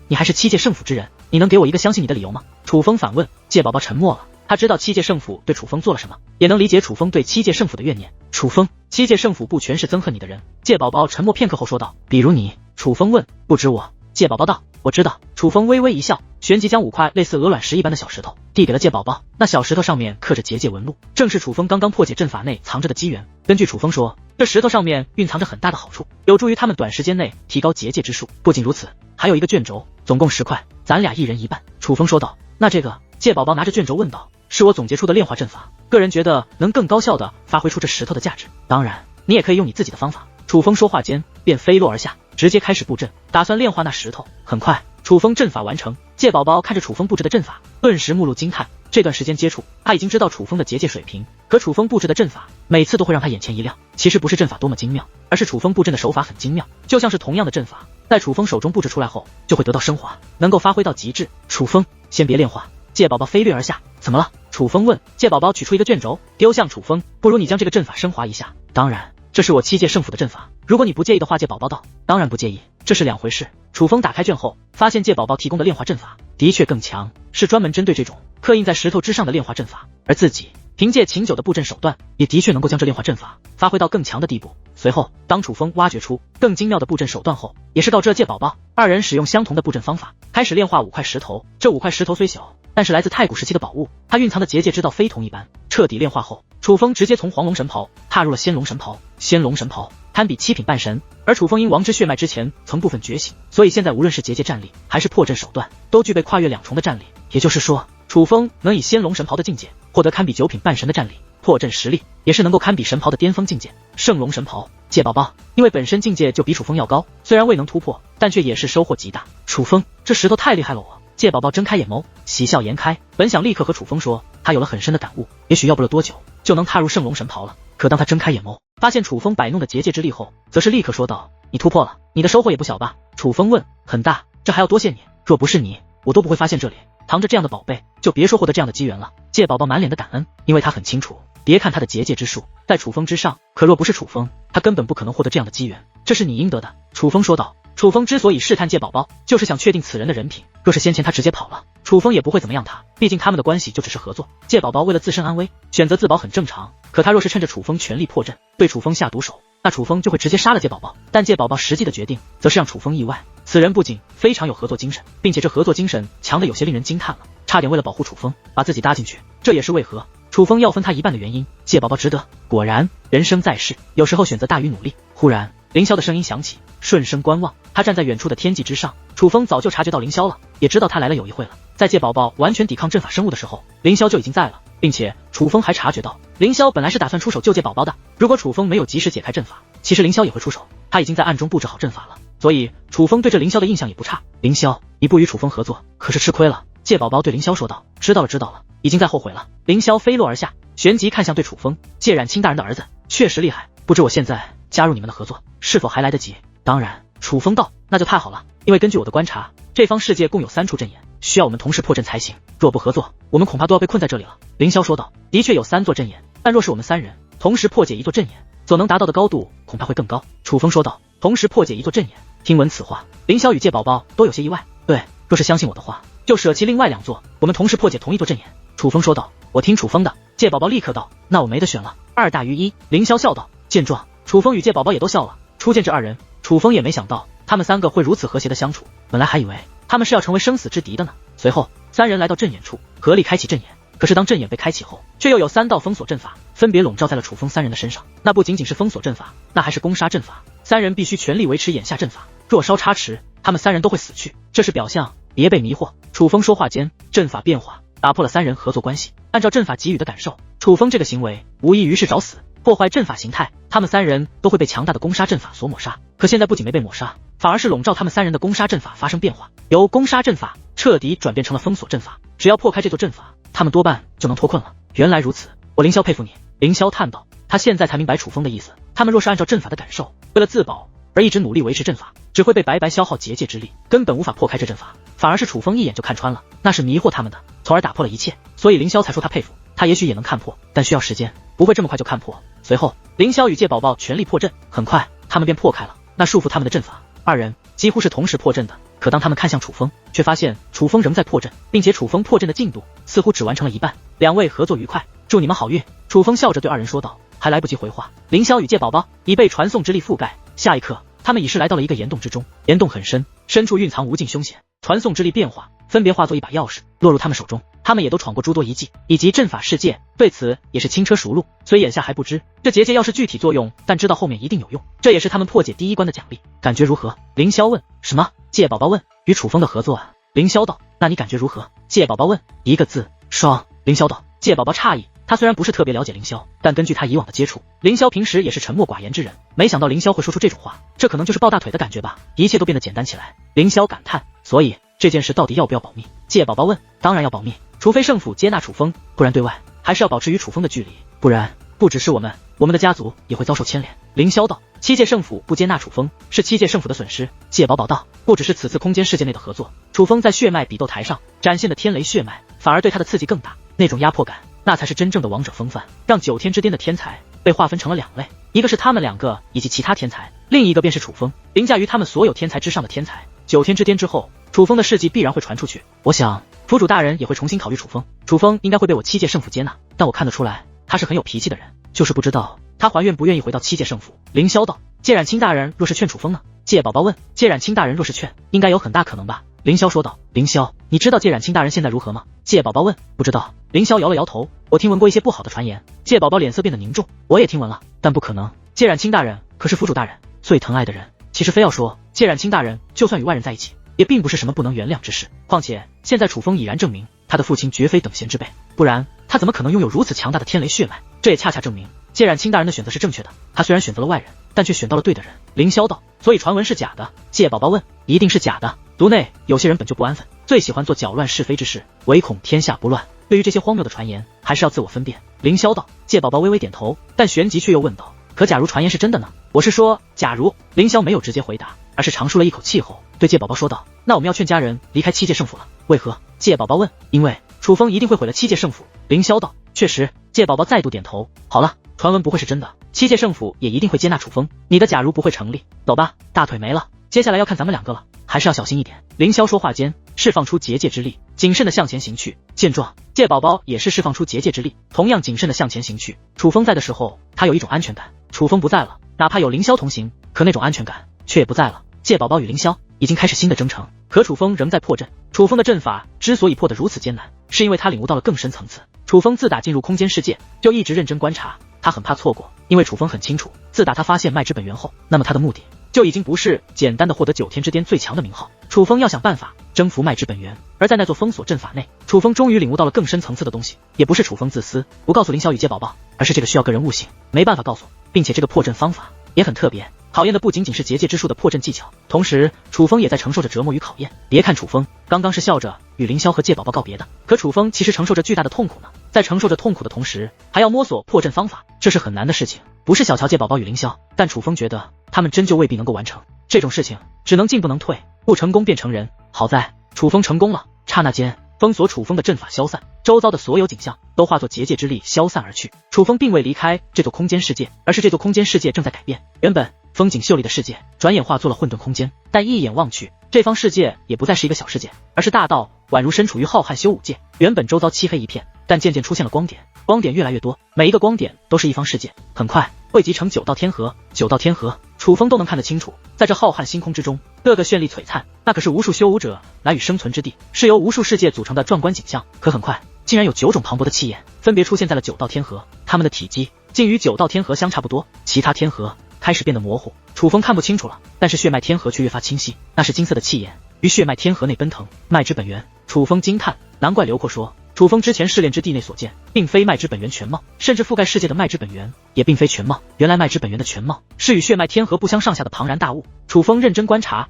你还是七界圣府之人，你能给我一个相信你的理由吗？楚风反问。界宝宝沉默了，他知道七界圣府对楚风做了什么，也能理解楚风对七界圣府的怨念。楚风，七界圣府不全是憎恨你的人。界宝宝沉默片刻后说道，比如你。楚风问，不止我。界宝宝道，我知道。楚风微微一笑，旋即将5块类似鹅卵石一般的小石头递给了界宝宝，那小石头上面刻着结界纹路，正是楚风刚刚破解阵法内藏着的机缘。根据楚风说，这石头上面蕴藏着很大的好处，有助于他们短时间内提高结界之术。不仅如此，还有一个卷轴，总共10块，咱俩一人一半。楚风说道。那这个？界宝宝拿着卷轴问道。是我总结出的炼化阵法，个人觉得能更高效地发挥出这石头的价值。当然，你也可以用你自己的方法。楚风说话间便飞落而下，直接开始布阵，打算炼化那石头。很快，楚风阵法完成。界宝宝看着楚风布置的阵法，顿时目露惊叹。这段时间接触，他已经知道楚风的结界水平，可楚风布置的阵法每次都会让他眼前一亮。其实不是阵法多么精妙，而是楚风布阵的手法很精妙，就像是同样的阵法，在楚风手中布置出来后，就会得到升华，能够发挥到极致。楚风，先别炼化。界宝宝飞掠而下。怎么了？楚风问。界宝宝取出一个卷轴，丢向楚风。不如你将这个阵法升华一下。当然，这是我七界圣府的阵法，如果你不介意的话。界宝宝道。当然不介意，这是两回事。楚风打开卷后，发现界宝宝提供的炼化阵法的确更强，是专门针对这种刻印在石头之上的炼化阵法，而自己凭借秦九的布阵手段，也的确能够将这炼化阵法发挥到更强的地步。随后，当楚风挖掘出更精妙的布阵手段后，也是告知了界宝宝，二人使用相同的布阵方法，开始炼化5块石头。这5块石头虽小，但是来自太古时期的宝物，它蕴藏的结界之道非同一般。彻底炼化后，楚风直接从黄龙神袍踏入了仙龙神袍。仙龙神袍堪比7品半神，而楚风因王之血脉之前曾部分觉醒，所以现在无论是结界战力还是破阵手段，都具备跨越2重的战力。也就是说，楚风能以仙龙神袍的境界获得堪比9品半神的战力，破阵实力也是能够堪比神袍的巅峰境界。圣龙神袍，界宝宝因为本身境界就比楚风要高，虽然未能突破，但却也是收获极大。楚风，这石头太厉害了我。界宝宝睁开眼眸，喜笑颜开，本想立刻和楚风说他有了很深的感悟，也许要不了多久就能踏入圣龙神袍了。可当他睁开眼眸，发现楚风摆弄的结界之力后，则是立刻说道，你突破了，你的收获也不小吧？楚风问。很大，这还要多谢你，若不是你，我都不会发现这里藏着这样的宝贝，就别说获得这样的机缘了。界宝宝满脸的感恩，因为他很清楚，别看他的结界之术在楚风之上，可若不是楚风，他根本不可能获得这样的机缘，这是你应得的。楚风说道。楚风之所以试探界宝宝，就是想确定此人的人品，若是先前他直接跑了，楚风也不会怎么样他，毕竟他们的关系就只是合作。界宝宝为了自身安危，选择自保很正常，可他若是趁着楚风全力破阵，对楚风下毒手，那楚风就会直接杀了界宝宝。但界宝宝实际的决定，则是让楚风意外。此人不仅非常有合作精神，并且这合作精神强的有些令人惊叹了，差点为了保护楚风，把自己搭进去。这也是为何楚风要分他一半的原因。界宝宝值得。果然，人生在世，有时候选择大于努力。忽然，凌霄的声音响起，顺声观望，他站在远处的天际之上。楚风早就察觉到凌霄了，也知道他来了有一会了。在界宝宝完全抵抗阵法生物的时候，凌霄就已经在了，并且楚风还察觉到，凌霄本来是打算出手救界宝宝的。如果楚风没有及时解开阵法，其实凌霄也会出手，他已经在暗中布置好阵法了。所以楚风对这凌霄的印象也不差。凌霄，你不与楚风合作，可是吃亏了。界宝宝对凌霄说道。知道了知道了，已经在后悔了。凌霄飞落而下，旋即看向对楚风，界染清大人的儿子确实厉害，不知我现在加入你们的合作是否还来得及？当然。楚风道。那就太好了，因为根据我的观察，这方世界共有3处阵眼，需要我们同时破阵才行，若不合作，我们恐怕都要被困在这里了。凌霄说道。的确有3座阵眼，但若是我们3人同时破解1座阵眼，所能达到的高度恐怕会更高。楚风说道。同时破解1座阵眼。听闻此话，凌霄与界宝宝都有些意外。对，若是相信我的话，就舍弃另外2座，我们同时破解同1座阵眼。楚风说道。我听楚风的。界宝宝立刻道。那我没得选了，2大于1。凌霄笑道。见状，楚风与界宝宝也都笑了。初见这2人，楚风也没想到他们3个会如此和谐的相处，本来还以为他们是要成为生死之敌的呢。随后3人来到阵眼处，合力开启阵眼。可是当阵眼被开启后，却又有3道封锁阵法分别笼罩在了楚风3人的身上。那不仅仅是封锁阵法，那还是攻杀阵法。3人必须全力维持眼下阵法，若稍差池，他们3人都会死去。这是表象，别被迷惑。楚风说话间，阵法变化打破了3人合作关系。按照阵法给予的感受，楚风这个行为无异于是找死，破坏阵法形态，他们3人都会被强大的攻杀阵法所抹杀。可现在不仅没被抹杀，反而是笼罩他们3人的攻杀阵法发生变化，由攻杀阵法彻底转变成了封锁阵法。只要破开这座阵法，他们多半就能脱困了。原来如此，我凌霄佩服你。凌霄叹道。他现在才明白楚风的意思，他们若是按照阵法的感受，为了自保而一直努力维持阵法，只会被白白消耗结界之力，根本无法破开这阵法。反而是楚风一眼就看穿了，那是迷惑他们的，从而打破了一切。所以凌霄才说他佩服。他也许也能看破，但需要时间，不会这么快就看破。随后，凌霄与界宝宝全力破阵，很快他们便破开了那束缚他们的阵法。二人几乎是同时破阵的，可当他们看向楚风，却发现楚风仍在破阵，并且楚风破阵的进度似乎只完成了一半。两位合作愉快，祝你们好运。楚风笑着对二人说道。还来不及回话，凌霄与界宝宝已被传送之力覆盖，下一刻他们已是来到了一个岩洞之中，岩洞很深，深处蕴藏无尽凶险，传送之力变化，分别化作一把钥匙落入他们手中。他们也都闯过诸多遗迹以及阵法世界，对此也是轻车熟路，虽眼下还不知这结界要是具体作用，但知道后面一定有用，这也是他们破解第一关的奖励。感觉如何？凌霄问。什么？界宝宝问。与楚风的合作啊。凌霄道。那你感觉如何？界宝宝问。一个字，爽。凌霄道。界宝宝诧异，他虽然不是特别了解凌霄，但根据他以往的接触，凌霄平时也是沉默寡言之人，没想到凌霄会说出这种话，这可能就是抱大腿的感觉吧。一切都变得简单起来。凌霄感叹。所以这件事到底要不要保密？界宝宝问。当然要保密，除非圣府接纳楚风，不然对外还是要保持与楚风的距离，不然不只是我们的家族也会遭受牵连。凌霄道。七界圣府不接纳楚风，是七界圣府的损失。界宝宝道。不只是此次空间世界内的合作，楚风在血脉比斗台上展现的天雷血脉，反而对他的刺激更大，那种压迫感，那才是真正的王者风范，让九天之巅的天才被划分成了两类，一个是他们两个以及其他天才，另一个便是楚风，凌驾于他们所有天才之上的天才。九天之巅之后，楚风的事迹必然会传出去，我想府主大人也会重新考虑楚风，楚风应该会被我七界圣府接纳，但我看得出来他是很有脾气的人，就是不知道他还愿不愿意回到七界圣府。凌霄道。界染清大人若是劝楚风呢？界宝宝问。界染清大人若是劝，应该有很大可能吧。凌霄说道。凌霄，你知道界染清大人现在如何吗？界宝宝问。不知道。凌霄摇了摇头，我听闻过一些不好的传言。界宝宝脸色变得凝重。我也听闻了，但不可能。界染清大人可是府主大人最疼爱的人，其实非要说，界染清大人就算与外人在一起，也并不是什么不能原谅之事。况且现在楚风已然证明他的父亲绝非等闲之辈，不然他怎么可能拥有如此强大的天雷血脉？这也恰恰证明界染清大人的选择是正确的，他虽然选择了外人，但却选到了对的人。凌霄道。所以传闻是假的？界宝宝问。一定是假的，族内有些人本就不安分，最喜欢做搅乱是非之事，唯恐天下不乱，对于这些荒谬的传言还是要自我分辨。凌霄道。界宝宝微微点头，但旋即却又问道，可假如传言是真的呢？我是说假如。凌霄没有直接回答，而是长舒了一口气后对界宝宝说道，那我们要劝家人离开七界圣府了。为何？界宝宝问。因为楚风一定会毁了七界圣府。凌霄道。确实。界宝宝再度点头。好了，传闻不会是真的，七界圣府也一定会接纳楚风，你的假如不会成立。走吧，大腿没了，接下来要看咱们两个了，还是要小心一点。凌霄说话间释放出结界之力，谨慎的向前行去。见状，界宝宝也是释放出结界之力，同样谨慎的向前行去。楚风在的时候，他有一种安全感，楚风不在了，哪怕有凌霄同行，可那种安全感却也不在了。界宝宝与凌霄已经开始新的征程，可楚风仍在破阵。楚风的阵法之所以破得如此艰难，是因为他领悟到了更深层次。楚风自打进入空间世界，就一直认真观察，他很怕错过，因为楚风很清楚，自打他发现脉之本源后，那么他的目的就已经不是简单的获得九天之巅最强的名号，楚风要想办法征服脉之本源。而在那座封锁阵法内，楚风终于领悟到了更深层次的东西，也不是楚风自私不告诉凌霄与界宝宝，而是这个需要个人悟性，没办法告诉，并且这个破阵方法也很特别，考验的不仅仅是结界之术的破阵技巧，同时楚风也在承受着折磨与考验。别看楚风刚刚是笑着与凌霄和界宝宝告别的，可楚风其实承受着巨大的痛苦呢，在承受着痛苦的同时，还要摸索破阵方法，这是很难的事情，不是小瞧界宝宝与凌霄，但楚风觉得他们真就未必能够完成这种事情，只能进不能退，不成功便成仁。好在楚风成功了，刹那间封锁楚风的阵法消散，周遭的所有景象都化作结界之力消散而去。楚风并未离开这座空间世界，而是这座空间世界正在改变，原本风景秀丽的世界转眼化作了混沌空间，但一眼望去，这方世界也不再是一个小世界，而是大到宛如身处于浩瀚修武界。原本周遭漆黑一片，但渐渐出现了光点，光点越来越多，每一个光点都是一方世界，很快汇集成九道天河。九道天河楚风都能看得清楚，在这浩瀚星空之中，各个绚丽璀璨，那可是无数修武者难以生存之地，是由无数世界组成的壮观景象。可很快竟然有9种磅礴的气焰分别出现在了九道天河，它们的体积竟与九道天河相差不多，其他天河开始变得模糊，楚风看不清楚了，但是血脉天河却越发清晰，那是金色的气焰于血脉天河内奔腾，脉之本源。楚风惊叹，难怪刘阔说楚风之前试炼之地内所见并非脉之本源全貌，甚至覆盖世界的脉之本源也并非全貌，原来脉之本源的全貌是与血脉天河不相上下的庞然大物。楚风认真观察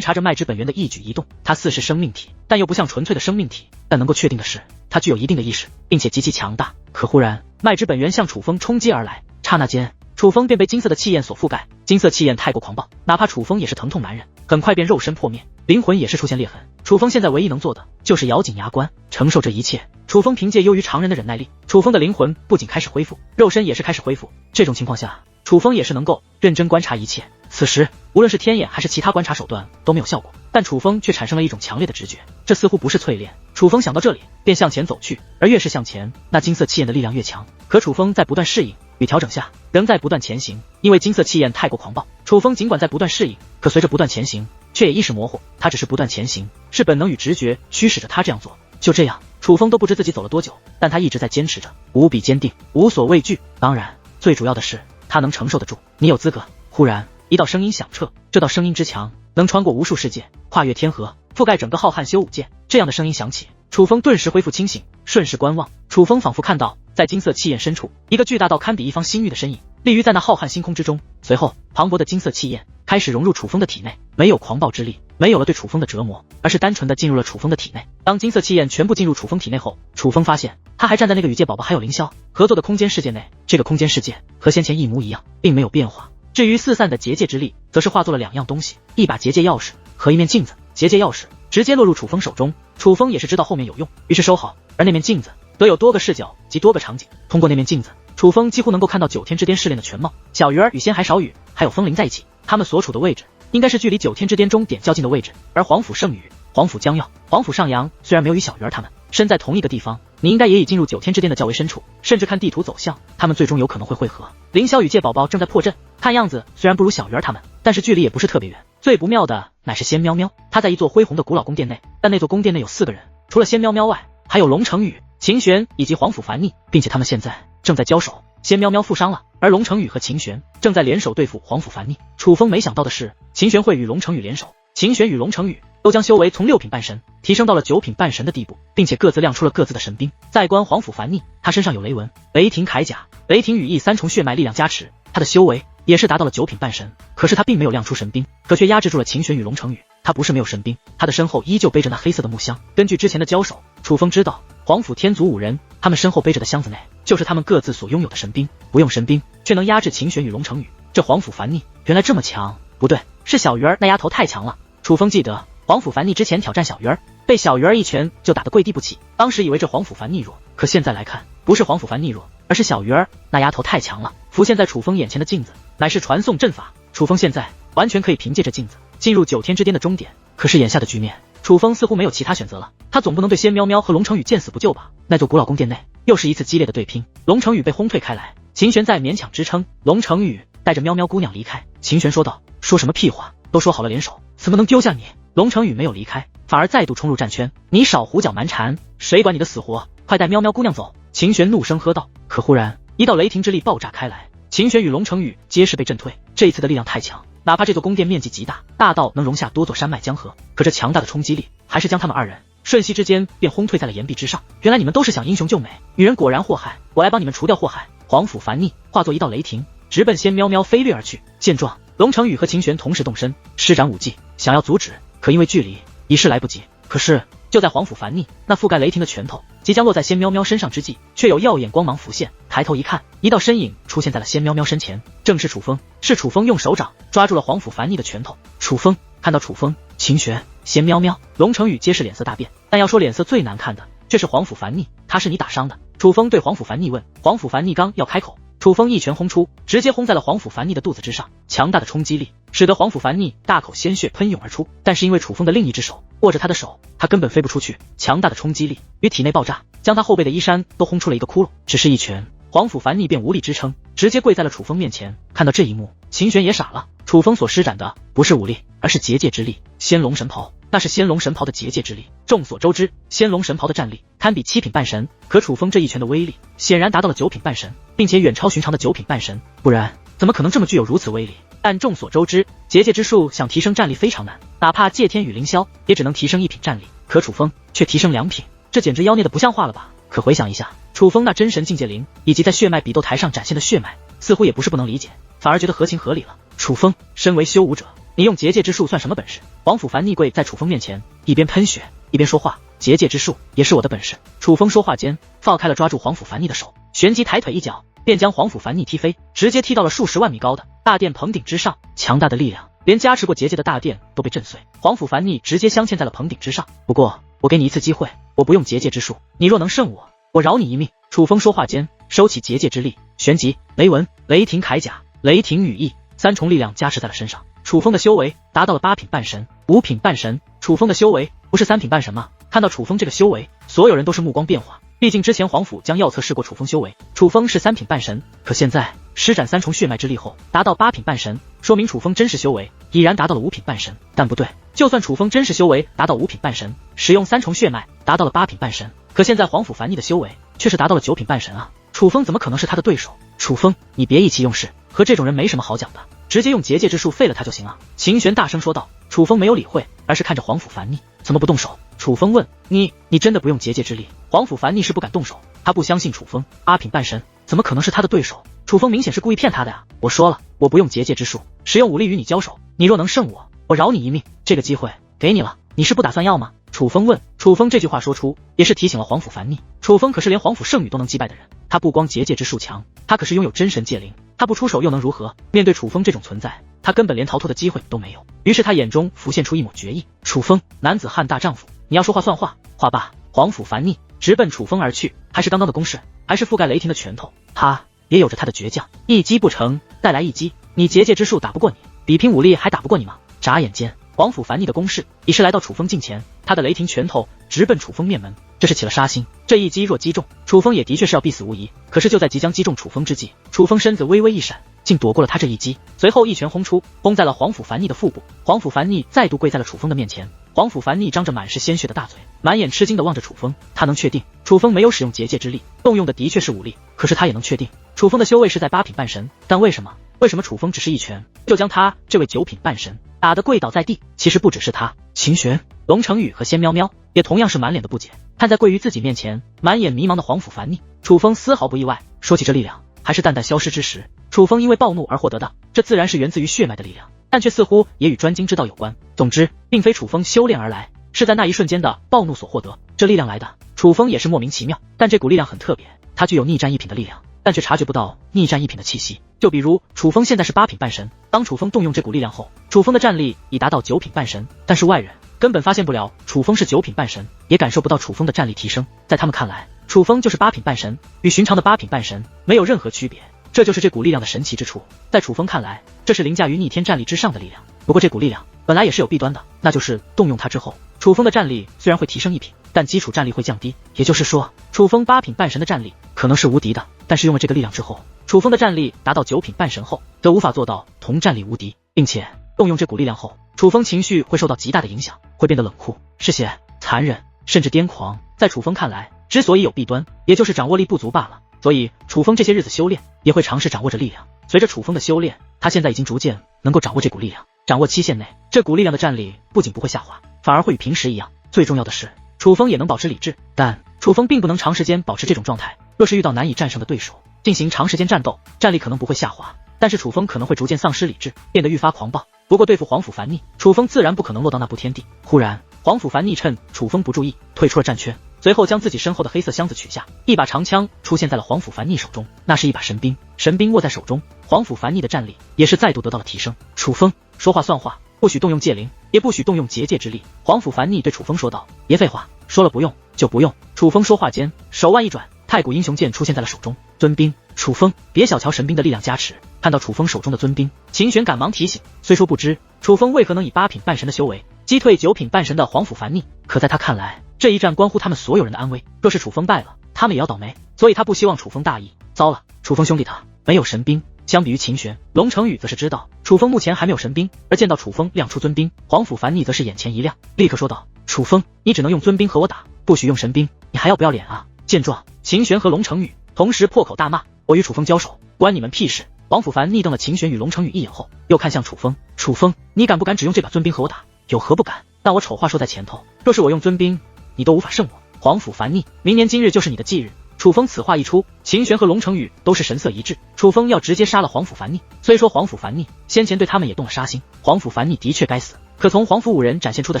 着脉之本源的一举一动，它似是生命体，但又不像纯粹的生命体，但能够确定的是它具有一定的意识，并且极其强大。可忽然脉之本源向楚风冲击而来，刹那间楚风便被金色的气焰所覆盖。金色气焰太过狂暴，哪怕楚风也是疼痛难忍，很快便肉身破灭，灵魂也是出现裂痕。楚风现在唯一能做的就是咬紧牙关，承受这一切。楚风凭借优于常人的忍耐力，楚风的灵魂不仅开始恢复，肉身也是开始恢复。这种情况下，楚风也是能够认真观察一切。此时，无论是天眼还是其他观察手段都没有效果，但楚风却产生了一种强烈的直觉，这似乎不是淬炼。楚风想到这里，便向前走去，而越是向前，那金色气焰的力量越强。可楚风在不断适应与调整下，仍在不断前行。因为金色气焰太过狂暴，楚风尽管在不断适应，可随着不断前行，却也意识模糊。他只是不断前行，是本能与直觉驱使着他这样做。就这样，楚风都不知自己走了多久，但他一直在坚持着，无比坚定，无所畏惧。当然，最主要的是他能承受得住。你有资格。忽然，一道声音响彻，这道声音之强，能穿过无数世界，跨越天河，覆盖整个浩瀚修武界。这样的声音响起，楚风顿时恢复清醒，顺势观望。楚风仿佛看到，在金色气焰深处，一个巨大到堪比一方星域的身影，立于在那浩瀚星空之中。随后，磅礴的金色气焰开始融入楚风的体内，没有狂暴之力，没有了对楚风的折磨，而是单纯的进入了楚风的体内。当金色气焰全部进入楚风体内后，楚风发现他还站在那个与界宝宝还有凌霄合作的空间世界内，这个空间世界和先前一模一样，并没有变化。至于四散的结界之力，则是化作了两样东西，一把结界钥匙和一面镜子。结界钥匙直接落入楚风手中，楚风也是知道后面有用，于是收好。而那面镜子则有多个视角及多个场景，通过那面镜子，楚风几乎能够看到9天之巅试炼的全貌。小鱼儿与仙海少羽还有风铃在一起，他们所处的位置应该是距离9天之巅终点较近的位置。而皇甫圣羽、皇甫将耀、皇甫上扬虽然没有与小鱼儿他们身在同一个地方，你应该也已进入9天之巅的较为深处，甚至看地图走向，他们最终有可能会汇合。凌霄与界宝宝正在破阵，看样子虽然不如小鱼儿他们，但是距离也不是特别远。最不妙的乃是仙喵喵，他在一座恢宏的古老宫殿内，但那座宫殿内有4个人，除了仙喵喵外，还有龙成宇、秦玄以及皇甫凡逆，并且他们现在正在交手。仙喵喵负伤了，而龙成宇和秦玄正在联手对付皇甫凡逆。楚风没想到的是，秦玄会与龙成宇联手，秦玄与龙成宇都将修为从6品半神提升到了9品半神的地步，并且各自亮出了各自的神兵。再观皇甫凡逆，他身上有雷纹、雷霆铠甲、雷霆羽翼3重血脉力量加持，他的修为也是达到了9品半神，可是他并没有亮出神兵，可却压制住了秦玄与龙成宇。他不是没有神兵，他的身后依旧背着那黑色的木箱。根据之前的交手，楚风知道皇甫天族5人，他们身后背着的箱子内就是他们各自所拥有的神兵。不用神兵却能压制秦玄与龙成宇，这皇甫凡逆原来这么强。不对，是小鱼儿那丫头太强了。楚风记得皇甫凡逆之前挑战小鱼儿，被小鱼儿一拳就打得跪地不起，当时以为这皇甫凡逆弱，可现在来看，不是皇甫凡逆弱，而是小鱼儿那丫头太强了。浮现在楚风眼前的镜子乃是传送阵法，楚风现在完全可以凭借着镜子进入9天之巅的终点。可是眼下的局面，楚风似乎没有其他选择了，他总不能对仙喵喵和龙成宇见死不救吧。那座古老宫殿内又是一次激烈的对拼，龙成宇被轰退开来，秦玄在勉强支撑。龙成宇带着喵喵姑娘离开，秦玄说道：说什么屁话，都说好了联手，怎么能丢下你？龙成宇没有离开，反而再度冲入战圈，你少胡搅蛮缠，谁管你的死活，快带喵喵姑娘走。秦玄怒声喝道。可忽然一道雷霆之力爆炸开来，秦玄与龙成宇皆是被震退。这一次的力量太强，哪怕这座宫殿面积极大，大到能容下多座山脉江河，可这强大的冲击力还是将他们2人瞬息之间便轰退在了岩壁之上。原来你们都是想英雄救美，女人果然祸害，我来帮你们除掉祸害。皇甫凡逆化作一道雷霆，直奔仙喵喵飞掠而去。见状，龙成宇和秦玄同时动身，施展武技想要阻止，可因为距离已是来不及。可是就在皇甫凡逆那覆盖雷霆的拳头即将落在仙喵喵身上之际，却有耀眼光芒浮现。抬头一看，一道身影出现在了仙喵喵身前，正是楚风。是楚风用手掌抓住了皇甫凡逆的拳头。楚风看到楚风、秦玄、仙喵喵、龙成宇皆是脸色大变，但要说脸色最难看的却是皇甫凡逆，他是你打伤的。楚风对皇甫凡逆问。皇甫凡逆刚要开口，楚风一拳轰出，直接轰在了皇甫凡逆的肚子之上。强大的冲击力使得皇甫凡逆大口鲜血喷涌而出，但是因为楚风的另一只手握着他的手，他根本飞不出去。强大的冲击力与体内爆炸，将他后背的衣衫都轰出了一个窟窿。只是一拳，皇甫凡逆便无力支撑，直接跪在了楚风面前。看到这一幕，秦玄也傻了。楚风所施展的不是武力，而是结界之力。仙龙神袍，那是仙龙神袍的结界之力。众所周知，仙龙神袍的战力堪比7品半神，可楚风这一拳的威力显然达到了9品半神，并且远超寻常的9品半神，不然怎么可能这么具有如此威力？但众所周知，结界之术想提升战力非常难，哪怕借天与凌霄也只能提升1品战力，可楚风却提升2品，这简直妖孽的不像话了吧？可回想一下，楚风那真神境界灵以及在血脉比斗台上展现的血脉，似乎也不是不能理解，反而觉得合情合理了。楚风身为修武者，你用结界之术算什么本事？皇甫凡逆跪在楚风面前，一边喷血一边说话。结界之术也是我的本事。楚风说话间，放开了抓住黄甫凡逆的手，旋即抬腿一脚，便将黄甫凡逆踢飞，直接踢到了数十万米高的大殿棚顶之上。强大的力量，连加持过结界的大殿都被震碎，黄甫凡逆直接镶嵌在了棚顶之上。不过，我给你一次机会，我不用结界之术，你若能胜我，我饶你一命。楚风说话间，收起结界之力，旋即雷纹、雷霆铠甲、雷霆羽翼三重力量加持在了身上。楚风的修为达到了8品半神、5品半神。楚风的修为不是3品半神吗？看到楚风这个修为，所有人都是目光变化。毕竟之前黄甫将要测试过楚风修为，楚风是3品半神，可现在施展3重血脉之力后达到8品半神，说明楚风真实修为已然达到了5品半神。但不对，就算楚风真实修为达到5品半神，使用3重血脉达到了8品半神，可现在黄甫凡逆的修为却是达到了9品半神啊！楚风怎么可能是他的对手？楚风，你别意气用事，和这种人没什么好讲的，直接用结界之术废了他就行啊！秦玄大声说道。楚风没有理会，而是看着黄甫凡逆，怎么不动手？楚风问。你真的不用结界之力？黄甫凡逆是不敢动手，他不相信楚风8品半神怎么可能是他的对手？楚风明显是故意骗他的呀！我说了，我不用结界之术，使用武力与你交手，你若能胜我，我饶你一命。这个机会给你了，你是不打算要吗？楚风问。楚风这句话说出，也是提醒了黄甫凡逆。楚风可是连黄甫圣女都能击败的人，他不光结界之术强，他可是拥有真神界灵，他不出手又能如何？面对楚风这种存在，他根本连逃脱的机会都没有。于是他眼中浮现出一抹决意。楚风，男子汉大丈夫，你要说话算话。话罢，黄甫凡逆直奔楚风而去，还是刚刚的攻势，还是覆盖雷霆的拳头，他也有着他的倔强，一击不成再来一击，你结界之术打不过你，比拼武力还打不过你吗？眨眼间，黄甫凡逆的攻势已是来到楚风近前，他的雷霆拳头直奔楚风面门，这是起了杀心。这一击若击中，楚风也的确是要必死无疑。可是就在即将击中楚风之际，楚风身子微微一闪，竟躲过了他这一击，随后一拳轰出，轰在了黄甫凡逆的腹部。黄甫凡逆再度跪在了楚风的面前。黄甫凡逆张着满是鲜血的大嘴，满眼吃惊地望着楚风。他能确定楚风没有使用结界之力，动用的的确是武力。可是他也能确定楚风的修为是在8品半神，但为什么楚风只是一拳就将他这位9品半神打得跪倒在地？其实不只是他，秦玄、龙成宇和仙喵喵也同样是满脸的不解，看在跪于自己面前满眼迷茫的黄甫凡逆，楚风丝毫不意外。说起这力量，还是淡淡消失之时，楚风因为暴怒而获得的，这自然是源自于血脉的力量，但却似乎也与专精之道有关。总之，并非楚风修炼而来，是在那一瞬间的暴怒所获得。这力量来的，楚风也是莫名其妙，但这股力量很特别，它具有逆战一品的力量，但却察觉不到逆战一品的气息。就比如楚风现在是8品半神，当楚风动用这股力量后，楚风的战力已达到9品半神，但是外人根本发现不了楚风是9品半神，也感受不到楚风的战力提升。在他们看来，楚风就是8品半神，与寻常的8品半神没有任何区别。这就是这股力量的神奇之处。在楚风看来，这是凌驾于逆天战力之上的力量。不过这股力量本来也是有弊端的，那就是动用它之后，楚风的战力虽然会提升1品，但基础战力会降低。也就是说，楚风8品半神的战力可能是无敌的，但是用了这个力量之后，楚风的战力达到9品半神后，则无法做到同战力无敌，并且动用这股力量后，楚风情绪会受到极大的影响，会变得冷酷、嗜血、残忍，甚至癫狂。在楚风看来，之所以有弊端，也就是掌握力不足罢了。所以楚风这些日子修炼，也会尝试掌握着力量。随着楚风的修炼，他现在已经逐渐能够掌握这股力量。掌握期限内，这股力量的战力不仅不会下滑，反而会与平时一样。最重要的是，楚风也能保持理智，但楚风并不能长时间保持这种状态。若是遇到难以战胜的对手，进行长时间战斗，战力可能不会下滑，但是楚风可能会逐渐丧失理智，变得愈发狂暴。不过对付黄甫凡逆，楚风自然不可能落到那步天地。忽然，黄甫凡逆趁楚风不注意，退出了战圈，随后将自己身后的黑色箱子取下，一把长枪出现在了黄甫凡逆手中，那是一把神兵。神兵握在手中，黄甫凡逆的战力也是再度得到了提升。楚风，说话算话，不许动用界灵，也不许动用结界之力。黄甫凡逆对楚风说道。别废话，说了不用就不用。楚风说话间，手腕一转，太古英雄剑出现在了手中。尊兵，楚风，别小瞧神兵的力量加持。看到楚风手中的尊兵，秦玄赶忙提醒，虽说不知楚风为何能以8品半神的修为击退9品半神的黄甫凡逆，可在他看来，这一战关乎他们所有人的安危，若是楚风败了，他们也要倒霉，所以他不希望楚风大意。糟了，楚风兄弟他没有神兵。相比于秦玄，龙成宇则是知道楚风目前还没有神兵，而见到楚风亮出尊兵，黄甫凡逆则是眼前一亮，立刻说道：楚风，你只能用尊兵和我打，不许用神兵，你还要不要脸啊？见状，秦玄和龙成宇同时破口大骂：我与楚风交手，关你们屁事！黄甫凡逆瞪了秦玄与龙成宇一眼后，又看向楚风：楚风，你敢不敢只用这把尊兵和我打？有何不敢？但我丑话说在前头，若是我用尊兵，你都无法胜我。黄甫凡逆，明年今日就是你的忌日。楚风此话一出，秦玄和龙成宇都是神色一致，楚风要直接杀了黄甫凡逆。虽说黄甫凡逆先前对他们也动了杀心，黄甫凡逆的确该死，可从黄府五人展现出的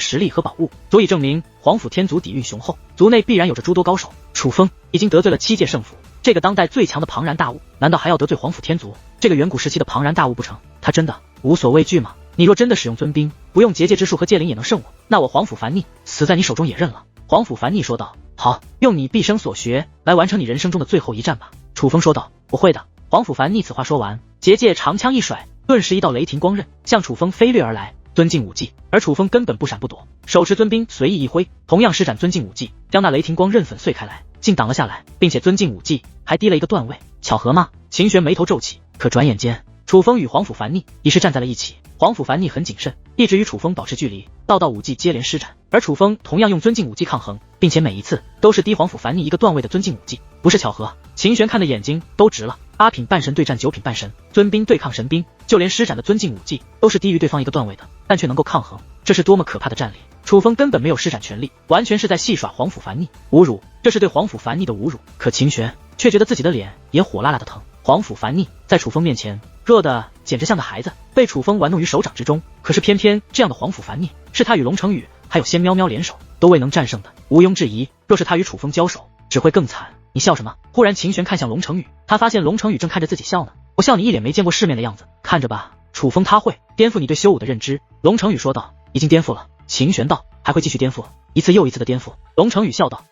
实力和宝物，足以证明黄府天族底蕴雄厚，族内必然有着诸多高手。楚风已经得罪了7届圣府，这个当代最强的庞然大物，难道还要得罪黄府天族这个远古时期的庞然大物不成？他真的无所畏惧吗？你若真的使用尊兵，不用结界之术和戒灵也能胜我，那我黄府樊逆死在你手中也认了。黄府樊逆说道。好，用你毕生所学来完成你人生中的最后一战吧。楚风说道。我会的。黄府樊逆此话说完，结界长枪一甩，顿时一道雷霆光刃向楚风飞掠而来，尊敬武技。而楚风根本不闪不躲，手持尊兵随意一挥，同样施展尊敬武技，将那雷霆光刃粉碎开来，竟挡了下来，并且尊敬武技还低了一个段位。巧合吗？秦玄眉头皱起。可转眼间，楚风与黄府樊逆已是站在了一起。黄府樊逆很谨慎，一直与楚风保持距离，道武技接连施展，而楚风同样用尊敬武技抗衡，并且每一次都是低黄府樊逆一个段位的尊敬武技，不是巧合。秦玄看的眼睛都直了。8品半神对战9品半神，尊兵对抗神兵，就连施展的尊敬武技都是低于对方一个段位的，但却能够抗衡，这是多么可怕的战力！楚风根本没有施展全力，完全是在戏耍黄府樊逆，侮辱，这是对黄府樊逆的侮辱。可秦玄却觉得自己的脸也火辣辣的疼。黄府樊逆在楚风面前弱的简直像个孩子，被楚风玩弄于手掌之中。可是偏偏这样的黄府樊逆，是他与龙成宇还有仙喵喵联手都未能战胜的，毋庸置疑，若是他与楚风交手，只会更惨。你笑什么？忽然秦玄看向龙成宇，他发现龙成宇正看着自己笑呢。我笑你一脸没见过世面的样子，看着吧，楚风他会颠覆你对修武的认知。龙成宇说道。已经颠覆了。秦玄道。还会继续颠覆，一次又一次的颠覆。龙成宇笑道。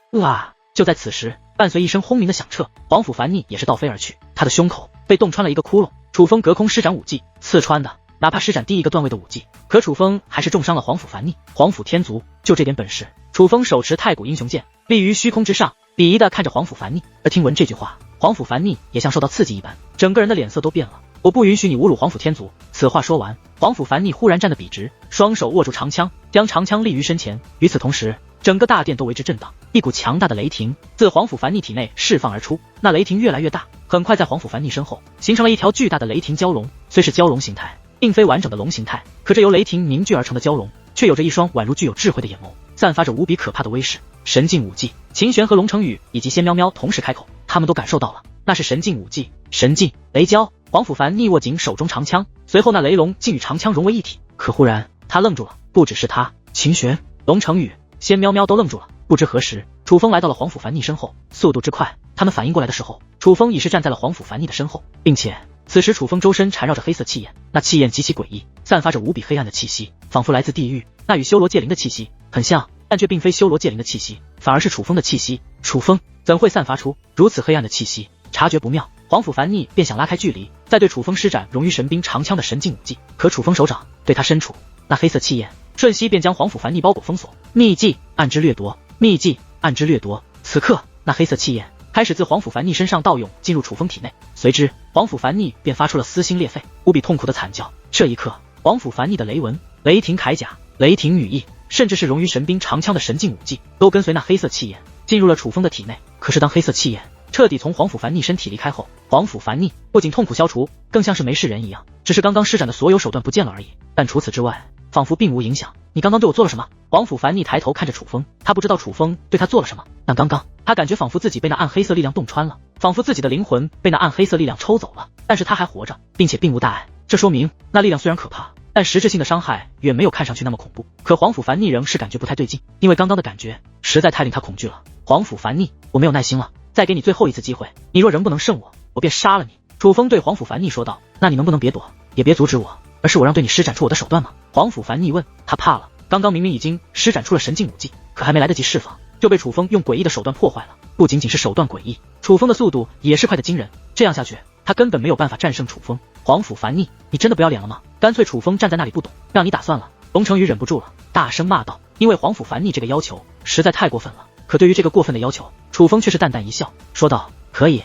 就在此时，伴随一声轰鸣的响彻，黄府樊逆也是倒飞而去，他的胸口被洞穿了一个窟窿。楚风隔空施展武技，刺穿的哪怕施展低一个段位的武技，可楚风还是重伤了黄府樊逆。黄府天族就这点本事。楚风手持太古英雄剑，立于虚空之上，鄙夷的看着黄府樊逆。而听闻这句话，黄府樊逆也像受到刺激一般，整个人的脸色都变了。我不允许你侮辱黄府天族。此话说完，黄府樊逆忽然站得笔直，双手握住长枪，将长枪立于身前。与此同时，整个大殿都为之震荡，一股强大的雷霆自黄府樊逆体内释放而出。那雷霆越来越大，很快在黄府樊逆身后形成了一条巨大的雷霆蛟龙。虽是蛟龙形态，并非完整的龙形态，可这由雷霆凝聚而成的蛟龙，却有着一双宛如具有智慧的眼眸，散发着无比可怕的威势。神境武技。秦玄和龙成宇以及仙喵喵同时开口，他们都感受到了，那是神境武技。神境雷蛟。黄府樊逆握紧手中长枪，随后那雷龙竟与长枪融为一体。可忽然他愣住了，不只是他，秦玄、龙成宇、仙喵喵都愣住了。不知何时，楚风来到了黄府樊逆身后，速度之快，他们反应过来的时候，楚风已是站在了黄府樊逆的身后，并且此时楚风周身缠绕着黑色气焰，那气焰极其诡异，散发着无比黑暗的气息，仿佛来自地狱。那与修罗戒灵的气息很像，但却并非修罗戒灵的气息，反而是楚风的气息。楚风怎会散发出如此黑暗的气息？察觉不妙，黄府樊逆便想拉开距离，再对楚风施展融于神兵长枪的神境武技。可楚风手掌对他伸出，那黑色气焰瞬息便将黄府樊逆包裹封锁。秘技暗之掠夺，秘技暗之掠夺。此刻那黑色气焰开始自黄府樊逆身上倒涌进入楚风体内，随之黄府樊逆便发出了撕心裂肺无比痛苦的惨叫。这一刻，黄府樊逆的雷纹、雷霆铠甲、雷霆羽翼，甚至是融于神兵长枪的神境武技，都跟随那黑色气焰进入了楚风的体内。可是当黑色气焰彻底从黄府樊逆身体离开后，黄府樊逆不仅痛苦消除，更像是没事人一样，只是刚刚施展的所有手段不见了而已，但除此之外仿佛并无影响。你刚刚对我做了什么？黄府樊逆抬头看着楚风，他不知道楚风对他做了什么，但刚刚他感觉仿佛自己被那暗黑色力量洞穿了，仿佛自己的灵魂被那暗黑色力量抽走了，但是他还活着，并且并无大碍。这说明那力量虽然可怕，但实质性的伤害远没有看上去那么恐怖。可黄府樊逆仍是感觉不太对劲，因为刚刚的感觉实在太令他恐惧了。黄府樊逆，我没有耐心了，再给你最后一次机会，你若仍不能胜我，我便杀了你。楚风对黄府樊逆说道。那你能不能别躲，也别阻止我，而是我让对你施展出我的手段吗？黄府樊逆问。他怕了，刚刚明明已经施展出了神境武技，可还没来得及释放，就被楚风用诡异的手段破坏了。不仅仅是手段诡异，楚风的速度也是快得惊人，这样下去他根本没有办法战胜楚风。黄府樊逆，你真的不要脸了吗？干脆楚风站在那里不懂，让你打算了。龙成宇忍不住了，大声骂道，因为黄府樊逆这个要求实在太过分了。可对于这个过分的要求，楚风却是淡淡一笑，说道，可以。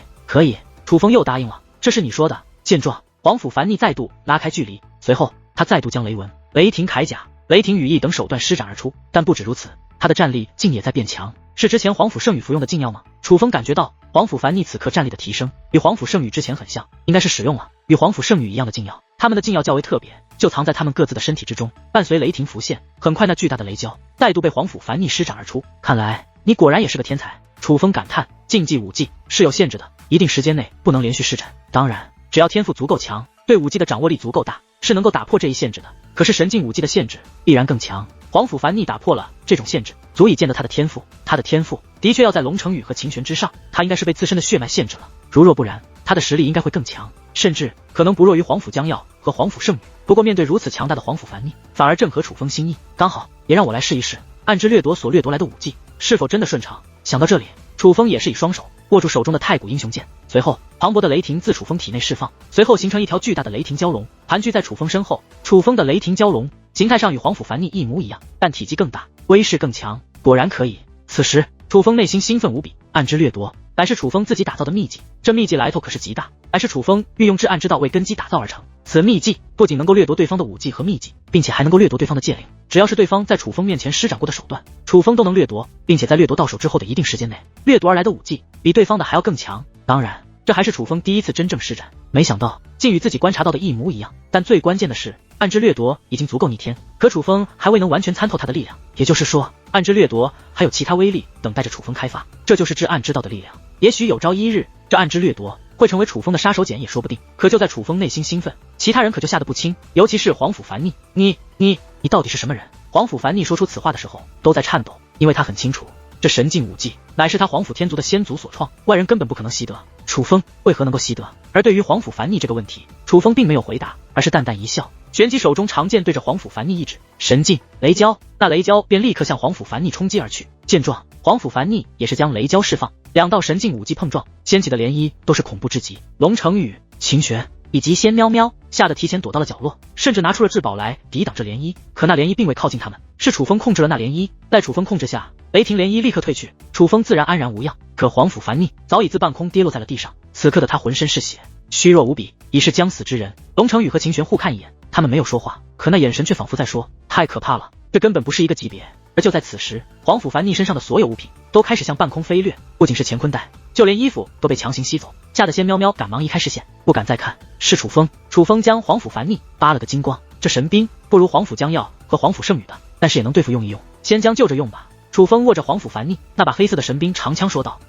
楚风又答应了，这是你说的。见状，黄府樊逆再度拉开距离，随后他再度将雷纹、雷霆铠甲、雷霆羽翼等手段施展而出。但不止如此，他的战力竟也在变强。是之前黄府圣宇服用的禁药吗？楚风感觉到黄府樊逆此刻战力的提升与黄府圣宇之前很像，应该是使用了与黄府圣宇一样的禁药。他们的禁药较为特别，就藏在他们各自的身体之中。伴随雷霆浮现，很快那巨大的雷蛟再度被黄府樊逆施展而出。看来你果然也是个天才。楚风感叹，禁忌武技是有限制的，一定时间内不能连续施展，当然只要天赋足够强，对武技的掌握力足够大，是能够打破这一限制的，可是神境武技的限制必然更强。皇甫凡逆打破了这种限制，足以见得他的天赋。他的天赋的确要在龙成宇和秦玄之上，他应该是被自身的血脉限制了。如若不然，他的实力应该会更强，甚至可能不弱于皇甫将耀和皇甫圣女。不过面对如此强大的皇甫凡逆，反而正合楚风心意，刚好也让我来试一试暗之掠夺所掠夺来的武技是否真的顺畅。想到这里，楚风也是以双手握住手中的太古英雄剑，随后磅礴的雷霆自楚风体内释放，随后形成一条巨大的雷霆蛟龙盘踞在楚风身后。楚风的雷霆蛟龙形态上与皇甫凡逆一模一样，但体积更大，威势更强，果然可以。此时楚风内心兴奋无比，暗之掠夺乃是楚风自己打造的秘技，这秘技来头可是极大，乃是楚风运用至暗之道为根基打造而成。此秘技不仅能够掠夺对方的武技和秘技，并且还能够掠夺对方的剑灵，只要是对方在楚风面前施展过的手段，楚风都能掠夺，并且在掠夺到手之后的一定时间内，掠夺而来的武技比对方的还要更强。当然这还是楚风第一次真正施展，没想到竟与自己观察到的一模一样。但最关键的是，暗之掠夺已经足够逆天，可楚风还未能完全参透他的力量，也就是说暗之掠夺还有其他威力等待着楚风开发，这就是至暗之道的力量。也许有朝一日，这暗之掠夺会成为楚风的杀手锏也说不定。可就在楚风内心兴奋，其他人可就吓得不轻，尤其是皇甫凡逆。你到底是什么人？皇甫凡逆说出此话的时候都在颤抖，因为他很清楚这神境武技乃是他皇甫天族的先祖所创，外人根本不可能习得。楚风为何能够习得？而对于皇甫凡逆这个问题，楚风并没有回答，而是淡淡一笑，旋即手中长剑对着皇甫凡逆一指，神境雷蛟，那雷蛟便立刻向皇甫凡逆冲击而去。见状，皇甫凡逆也是将雷蛟释放，两道神境武技碰撞，掀起的涟漪都是恐怖至极。龙成宇、秦玄以及仙喵喵吓得提前躲到了角落，甚至拿出了至宝来抵挡这涟漪。可那涟漪并未靠近他们，是楚风控制了那涟漪，在楚风控制下，雷霆涟漪立刻退去，楚风自然安然无恙。可皇甫凡逆早已自半空跌落在了地上，此刻的他浑身是血，虚弱无比，已是将死之人。龙成宇和秦玄互看一眼，他们没有说话，可那眼神却仿佛在说：太可怕了，这根本不是一个级别。而就在此时，皇甫凡逆身上的所有物品都开始向半空飞掠，不仅是乾坤袋，就连衣服都被强行吸走，吓得仙喵喵赶忙移开视线，不敢再看。是楚风，楚风将皇甫凡逆扒了个精光。这神兵不如皇甫将耀和皇甫圣女的，但是也能对付用一用，先将就着用吧。楚风握着皇甫凡逆那把黑色的神兵长枪说道。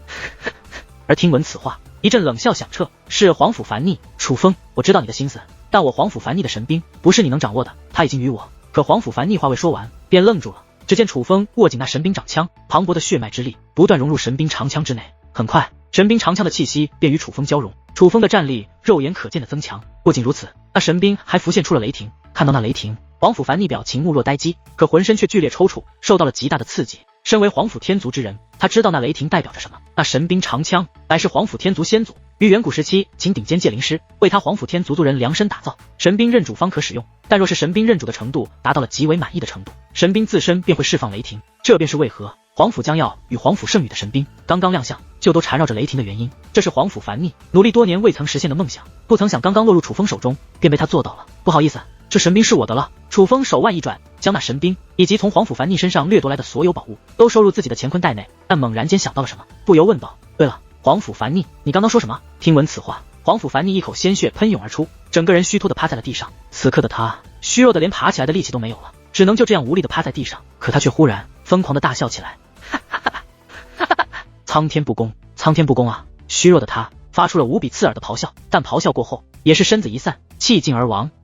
而听闻此话，一阵冷笑响彻，是皇甫凡逆。楚风，我知道你的心思，但我皇甫凡逆的神兵不是你能掌握的，他已经与我。可皇甫凡逆话未说完，便愣住了。只见楚风握紧那神兵长枪，磅礴的血脉之力不断融入神兵长枪之内，很快神兵长枪的气息便与楚风交融，楚风的战力肉眼可见的增强。不仅如此，那神兵还浮现出了雷霆。看到那雷霆，皇甫凡逆表情目若呆鸡，可浑身却剧烈抽搐，受到了极大的刺激。身为皇甫天族之人，他知道那雷霆代表着什么。那神兵长枪乃是皇甫天族先祖于远古时期请顶尖剑灵师为他皇甫天族族人量身打造，神兵认主方可使用，但若是神兵认主的程度达到了极为满意的程度，神兵自身便会释放雷霆。这便是为何皇甫将耀与皇甫圣女的神兵刚刚亮相就都缠绕着雷霆的原因。这是皇甫凡逆努力多年未曾实现的梦想，不曾想刚刚落入楚风手中便被他做到了。不好意思，这神兵是我的了。楚风手腕一转，将那神兵以及从皇甫凡逆身上掠夺来的所有宝物都收入自己的乾坤袋内，但猛然间想到了什么，不由问道：对了，皇甫凡逆，你刚刚说什么？听闻此话，皇甫凡逆一口鲜血喷涌而出，整个人虚脱的趴在了地上。此刻的他虚弱的连爬起来的力气都没有了，只能就这样无力的趴在地上。可他却忽然疯狂的大笑起来，苍天不公，苍天不公啊！虚弱的他发出了无比刺耳的咆哮，但咆哮过后也是身子一散，气尽而亡。